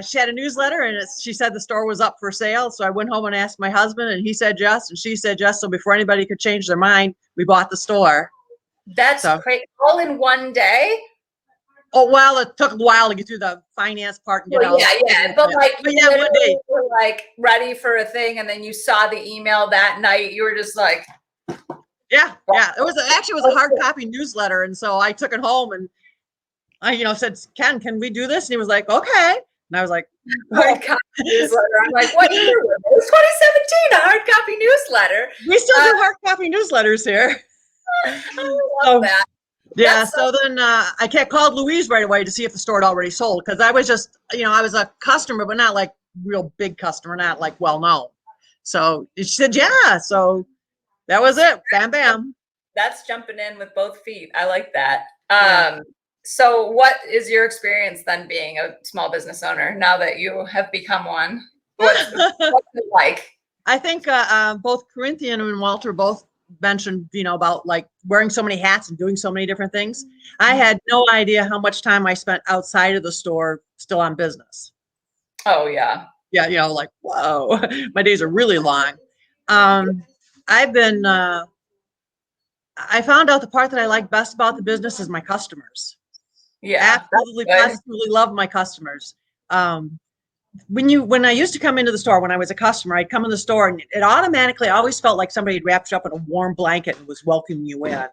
she had a newsletter and she said the store was up for sale. So I went home and asked my husband and he said yes and she said yes. So before anybody could change their mind, we bought the store. That's great. All in one day? Oh, well, it took a while to get through the finance part and get Well, yeah. But like, but yeah, one day. You were like ready for a thing and then you saw the email that night. You were just like. Yeah. It was a hard copy newsletter. And so I took it home and I, said, Ken, can we do this? And he was like, okay. And I was like, hard copy newsletter. I'm like, what year? It was 2017, a hard copy newsletter. We still do hard copy newsletters here. I love that. Yeah. So then I called Louise right away to see if the store had already sold. Cause I was just, I was a customer, but not like real big customer, not like well known. So she said, yeah. So that was it. Bam, bam. That's jumping in with both feet. I like that. So what is your experience then being a small business owner now that you have become one? What's it like? I think both Corinthian and Walter both mentioned, about like wearing so many hats and doing so many different things. I had no idea how much time I spent outside of the store still on business. Oh, yeah. Yeah, like, whoa, my days are really long. I found out the part that I like best about the business is my customers. Yeah. Absolutely, positively love my customers. When I used to come into the store, when I was a customer, I'd come in the store and it automatically always felt like somebody had wrapped you up in a warm blanket and was welcoming you in.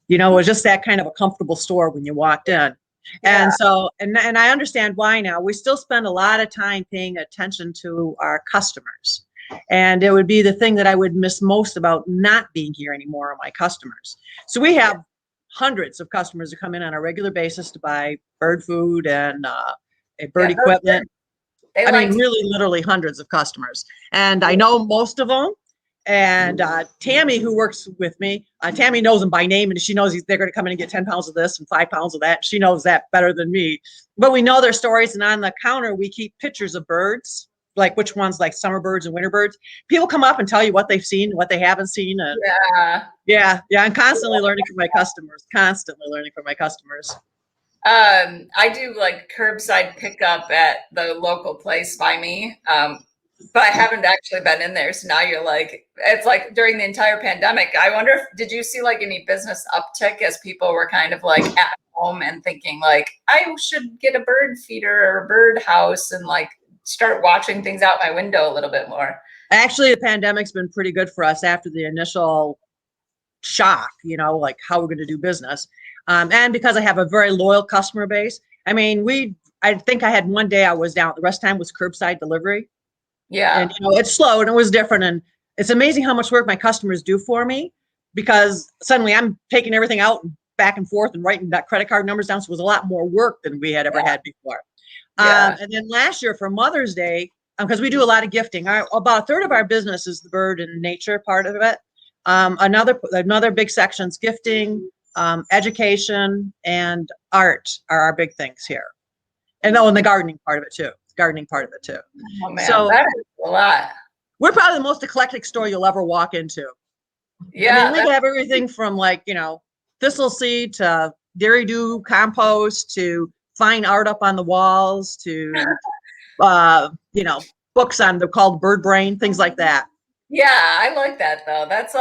It was just that kind of a comfortable store when you walked in. Yeah. And so, and I understand why now. We still spend a lot of time paying attention to our customers. And it would be the thing that I would miss most about not being here anymore, are my customers. So we have hundreds of customers who come in on a regular basis to buy bird food and bird equipment. Really, literally hundreds of customers. And I know most of them. And Tammy, who works with me, Tammy knows them by name, and she knows they're going to come in and get 10 pounds of this and 5 pounds of that. She knows that better than me. But we know their stories, and on the counter, we keep pictures of birds, like which ones, like summer birds and winter birds. People come up and tell you what they've seen, what they haven't seen. And yeah. I'm constantly learning from my customers, I do like curbside pickup at the local place by me. But I haven't actually been in there. So now you're like, it's like during the entire pandemic, I wonder did you see like any business uptick as people were kind of like at home and thinking like, I should get a bird feeder or a bird house and like start watching things out my window a little bit more? Actually, the pandemic's been pretty good for us after the initial shock, like how we're going to do business. And because I have a very loyal customer base, I think I had one day I was down, the rest of the time was curbside delivery. Yeah. And, it slowed and it was different. And it's amazing how much work my customers do for me because suddenly I'm taking everything out and back and forth and writing that credit card numbers down. So it was a lot more work than we had ever had before. And then last year for Mother's Day, because we do a lot of gifting, about a third of our business is the bird and nature part of it. Another big section's gifting, education, and art are our big things here. And the gardening part of it too. Oh man, so that is a lot. We're probably the most eclectic store you'll ever walk into. Yeah. We have everything from like, thistle seed to dairy-do compost to fine art up on the walls to, books on, they're called bird brain, things like that. Yeah, I like that though. That's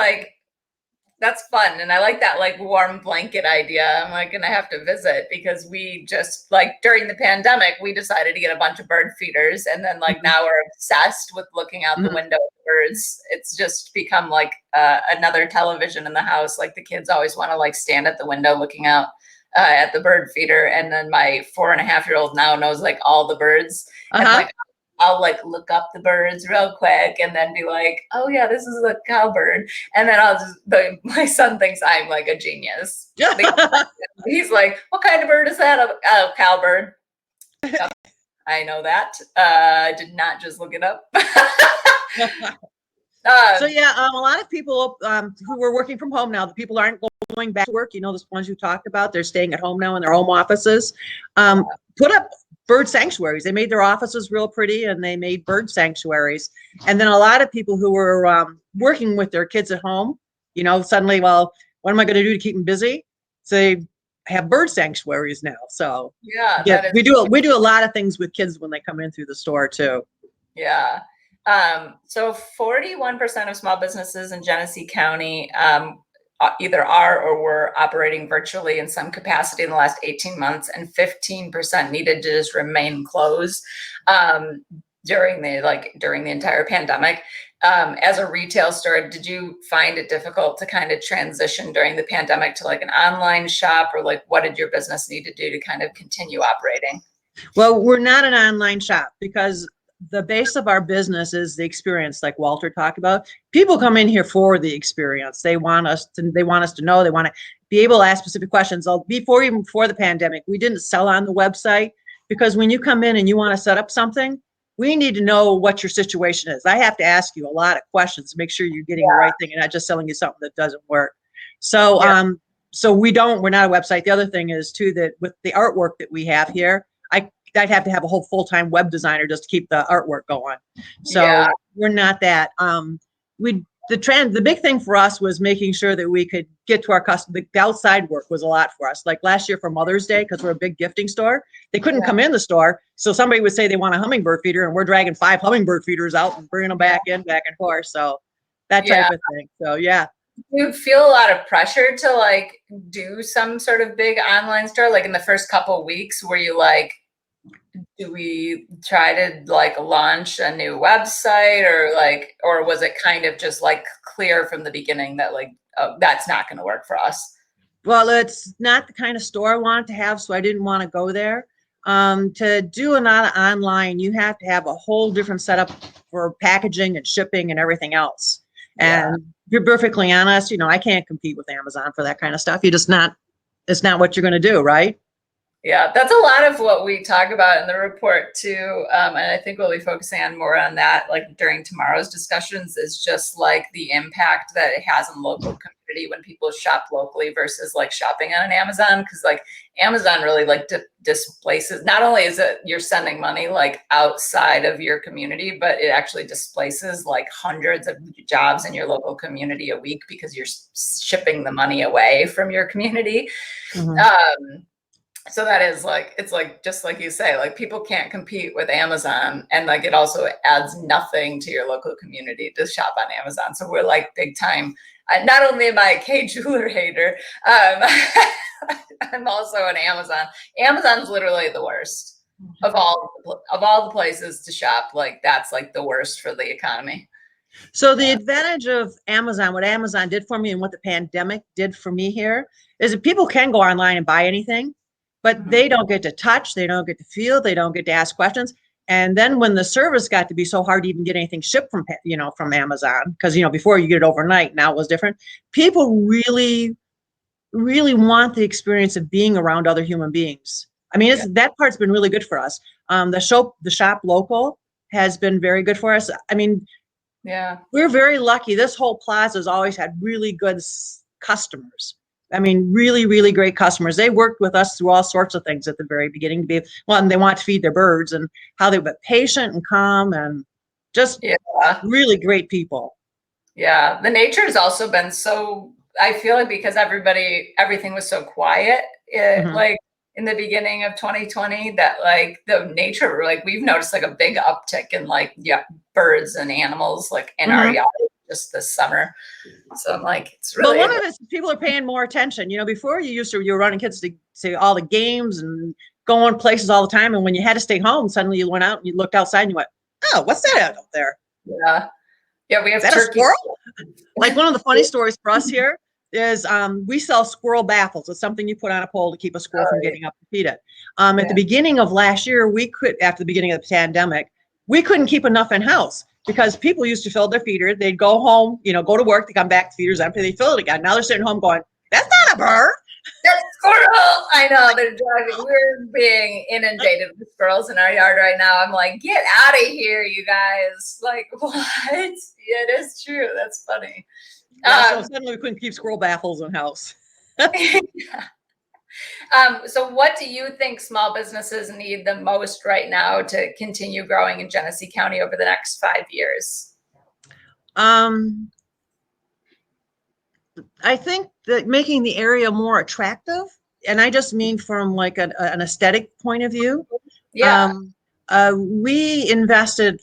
fun. And I like that like warm blanket idea. I'm like, gonna have to visit because we just like during the pandemic, we decided to get a bunch of bird feeders. And then like now we're obsessed with looking out the window at birds. It's just become like another television in the house. Like the kids always want to like stand at the window looking out at the bird feeder. And then my 4.5-year-old now knows like all the birds. And like I'll like look up the birds real quick and then be like, oh yeah, this is a cowbird. And then my son thinks I'm like a genius. He's like, what kind of bird is that? Oh, cowbird. I know that. I did not just look it up. So yeah, a lot of people who were working from home now, the people aren't going back to work. You know, the ones you talked about, they're staying at home now in their home offices. Put up bird sanctuaries. They made their offices real pretty, and they made bird sanctuaries. And then a lot of people who were working with their kids at home, you know, suddenly, well, what am I going to do to keep them busy? So they have bird sanctuaries now. So yeah, we do a lot of things with kids when they come in through the store too. Yeah. So 41% of small businesses in Genesee County either are or were operating virtually in some capacity in the last 18 months, and 15% needed to just remain closed during the entire pandemic. As a retail store, did you find it difficult to kind of transition during the pandemic to like an online shop, or like what did your business need to do to kind of continue operating? Well, we're not an online shop because the base of our business is the experience, like Walter talked about. People come in here for the experience. They want us to know, they want to be able to ask specific questions. Even before the pandemic, we didn't sell on the website because when you come in and you want to set up something, we need to know what your situation is. I have to ask you a lot of questions to make sure you're getting the right thing and not just selling you something that doesn't work. So, so we're not a website. The other thing is too, that with the artwork that we have here, I'd have to have a whole full-time web designer just to keep the artwork going. So we're not that. The big thing for us was making sure that we could get to our customer. The outside work was a lot for us. Like last year for Mother's Day, because we're a big gifting store, they couldn't come in the store. So somebody would say they want a hummingbird feeder, and we're dragging 5 hummingbird feeders out and bringing them back and forth. So that type of thing. So yeah. You feel a lot of pressure to like do some sort of big online store, like in the first couple of weeks, where you like, do we try to like launch a new website, or was it kind of just like clear from the beginning that like, oh, that's not going to work for us? Well, it's not the kind of store I wanted to have, so I didn't want to go there. To do an online, you have to have a whole different setup for packaging and shipping and everything else. And to be perfectly honest, you know, I can't compete with Amazon for that kind of stuff. It's not what you're going to do, right? Yeah, that's a lot of what we talk about in the report too. And I think we'll be focusing on more on that, like during tomorrow's discussions, is just like the impact that it has on local community when people shop locally versus like shopping on Amazon. Cause like Amazon really like displaces, not only is it you're sending money like outside of your community, but it actually displaces like hundreds of jobs in your local community a week because you're shipping the money away from your community. Mm-hmm. So that is like, it's like, just like you say, like people can't compete with Amazon, and like it also adds nothing to your local community to shop on Amazon. So we're like big time. Not only am I a K jeweler hater, I'm also an Amazon. Amazon's literally the worst of all the places to shop. Like that's like the worst for the economy. So the advantage of Amazon, what Amazon did for me and what the pandemic did for me here, is that people can go online and buy anything, but they don't get to touch, they don't get to feel, they don't get to ask questions. And then when the service got to be so hard to even get anything shipped from Amazon, because, before you get it overnight, now it was different. People really, really want the experience of being around other human beings. I mean, that part's been really good for us. The shop local has been very good for us. I mean, we're very lucky. This whole plaza has always had really good customers. I mean, really, really great customers. They worked with us through all sorts of things at the very beginning and they want to feed their birds, and how they were patient and calm and just really great people. Yeah. The nature has also been so, I feel like because everything was so quiet, like in the beginning of 2020, that like the nature, like we've noticed like a big uptick in like, birds and animals like in our yard just this summer. So I'm like, it's really. But one of it is people are paying more attention. Before you were running kids to all the games and going places all the time. And when you had to stay home, suddenly you went out and you looked outside and you went, oh, what's that out there? Yeah. Yeah, we have turkey. A squirrel? Like one of the funny stories for us here is we sell squirrel baffles. It's something you put on a pole to keep a squirrel from getting up to feed it. At the beginning of last year, after the beginning of the pandemic, we couldn't keep enough in house because people used to fill their feeder. They'd go home, go to work, they come back, the feeder's empty, they fill it again. Now they're sitting home going, that's not a bird. That's squirrel. I know they're driving. We're being inundated with squirrels in our yard right now. I'm like, get out of here, you guys. Like, what? It is true. That's funny. Yeah, so suddenly we couldn't keep squirrel baffles in house. So what do you think small businesses need the most right now to continue growing in Genesee County over the next 5 years? I think that making the area more attractive, and I just mean from like an aesthetic point of view. Yeah. We invested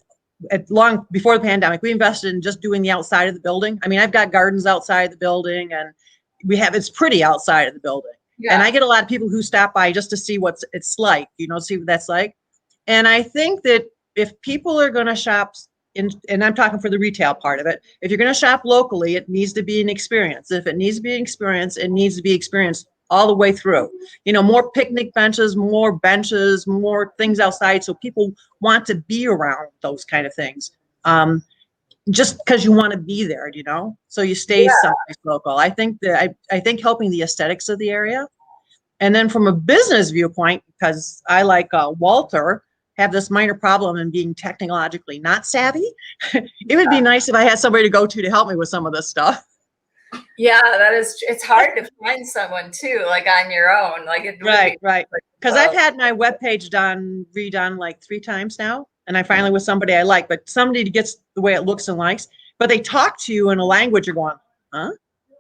long before the pandemic, we invested in just doing the outside of the building. I mean, I've got gardens outside the building and it's pretty outside of the building. Yeah. And I get a lot of people who stop by just to see what it's like, see what that's like. And I think that if people are going to shop and I'm talking for the retail part of it, if you're going to shop locally, it needs to be an experience. If it needs to be an experience, it needs to be experienced all the way through. More picnic benches, more things outside, so people want to be around those kind of things. Just because you want to be there, so you stay someplace local. I think I think helping the aesthetics of the area, and then from a business viewpoint, because I like Walter, have this minor problem in being technologically not savvy. It would be nice if I had somebody to go to help me with some of this stuff. Yeah, it's hard to find someone too, like on your own. Like it right. Because I've had my webpage redone like 3 times now, and I finally with somebody I like, but somebody gets the way it looks and likes, but they talk to you in a language you're going, huh?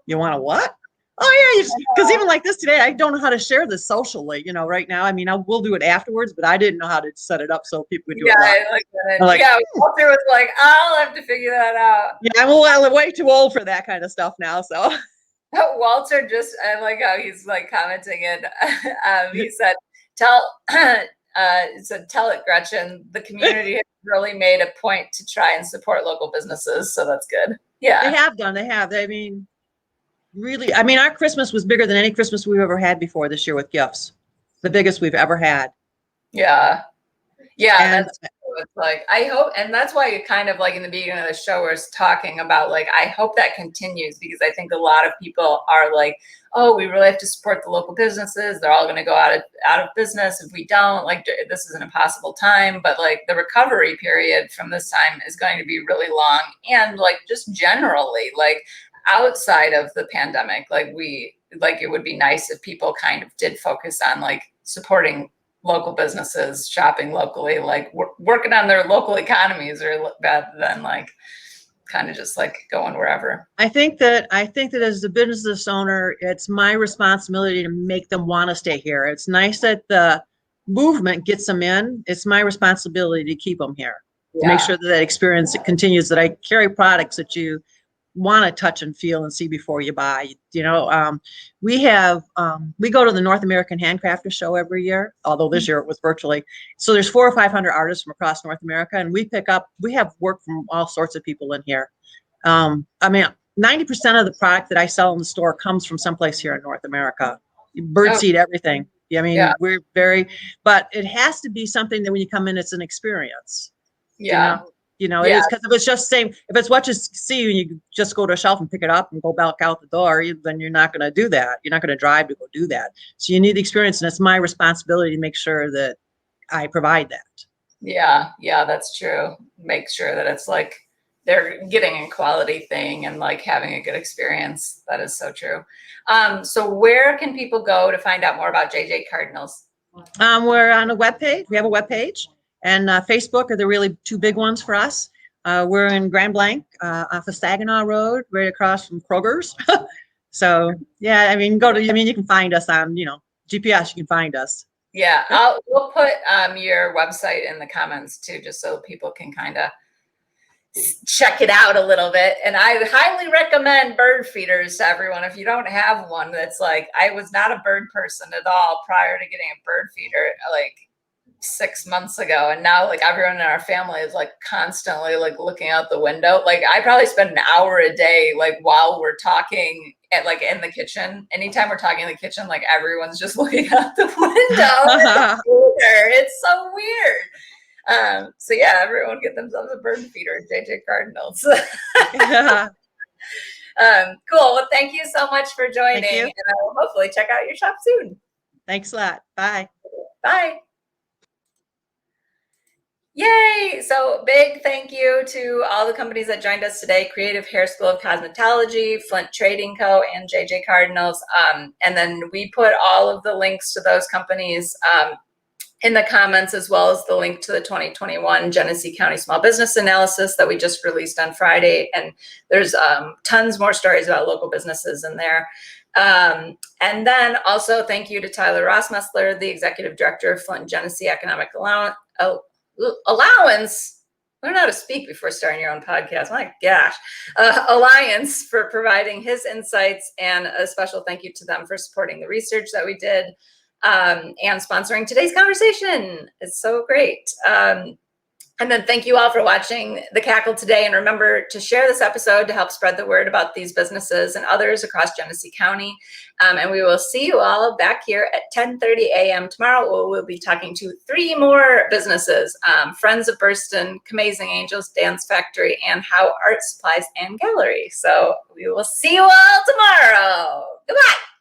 You want to what? Oh yeah, because even like this today, I don't know how to share this socially, right now. I mean, I will do it afterwards, but I didn't know how to set it up so people could do it. I like that. Yeah, Walter was like, I'll have to figure that out. Yeah, I'm way too old for that kind of stuff now, so. Walter I like how he's like commenting it. He said, tell it, Gretchen. The community has really made a point to try and support local businesses, so that's good. Yeah, they have done. I mean, really, our Christmas was bigger than any Christmas we've ever had before this year with gifts. The biggest we've ever had. Yeah. That's it's like, I hope, and that's why you kind of like in the beginning of the show was talking about like, I hope that continues, because I think a lot of people are like, oh, we really have to support the local businesses. They're all going to go out of business if we don't. Like, this is an impossible time, but like the recovery period from this time is going to be really long. And like, just generally, like outside of the pandemic, like it would be nice if people kind of did focus on like supporting local businesses, shopping locally, like working on their local economies, or rather than like kind of just like going wherever. I think that as a business owner, it's my responsibility to make them want to stay here. It's nice that the movement gets them in. It's my responsibility to keep them here, to make sure that experience continues, that I carry products that you want to touch and feel and see before you buy. We go to the North American Handcrafters show every year, although this year it was virtually. So there's 400 or 500 artists from across North America, and we have work from all sorts of people in here. 90% of the product that I sell in the store comes from someplace here in North America. Birdseed, everything. We're but it has to be something that when you come in, it's an experience. It is, because if it's just if it's what you see and you just go to a shelf and pick it up and go back out the door, then you're not going to do that. You're not going to drive to go do that. So you need the experience, and it's my responsibility to make sure that I provide that. Yeah, that's true. Make sure that it's like they're getting a quality thing and like having a good experience. That is so true. So where can people go to find out more about JJ Cardinals? We're on a webpage. We have a webpage. And Facebook are the really 2 big ones for us. We're in Grand Blanc off of Saginaw Road, right across from Kroger's. So yeah, you can find us on, GPS, you can find us. Yeah, we'll put your website in the comments too, just so people can kind of check it out a little bit. And I highly recommend bird feeders to everyone. If you don't have one, that's like, I was not a bird person at all prior to getting a bird feeder, like 6 months ago, and now like everyone in our family is like constantly like looking out the window. Like I probably spend an hour a day like while we're talking in the kitchen. Anytime we're talking in the kitchen, like everyone's just looking out the window. It's so weird. So yeah, everyone get themselves a bird feeder at JJ Cardinals. Cool. Well, thank you so much for joining, and I will hopefully check out your shop soon. Thanks a lot. Bye. Bye. Yay! So big thank you to all the companies that joined us today: Creative Hair School of Cosmetology, Flint Trading Co., and JJ Cardinals. And then we put all of the links to those companies in the comments, as well as the link to the 2021 Genesee County Small Business Analysis that we just released on Friday. And there's tons more stories about local businesses in there. And then also thank you to Tyler Rossmaessler, the Executive Director of Flint Genesee Economic Allowance. Learn how to speak before starting your own podcast. My gosh. Alliance, for providing his insights, and a special thank you to them for supporting the research that we did and sponsoring today's conversation. It's so great. And then thank you all for watching The Cackle today. And remember to share this episode to help spread the word about these businesses and others across Genesee County. And we will see you all back here at 10:30 a.m. tomorrow. We'll be talking to 3 more businesses: Friends of Burston, Amazing Angels Dance Factory, and How Art Supplies and Gallery. So we will see you all tomorrow. Goodbye.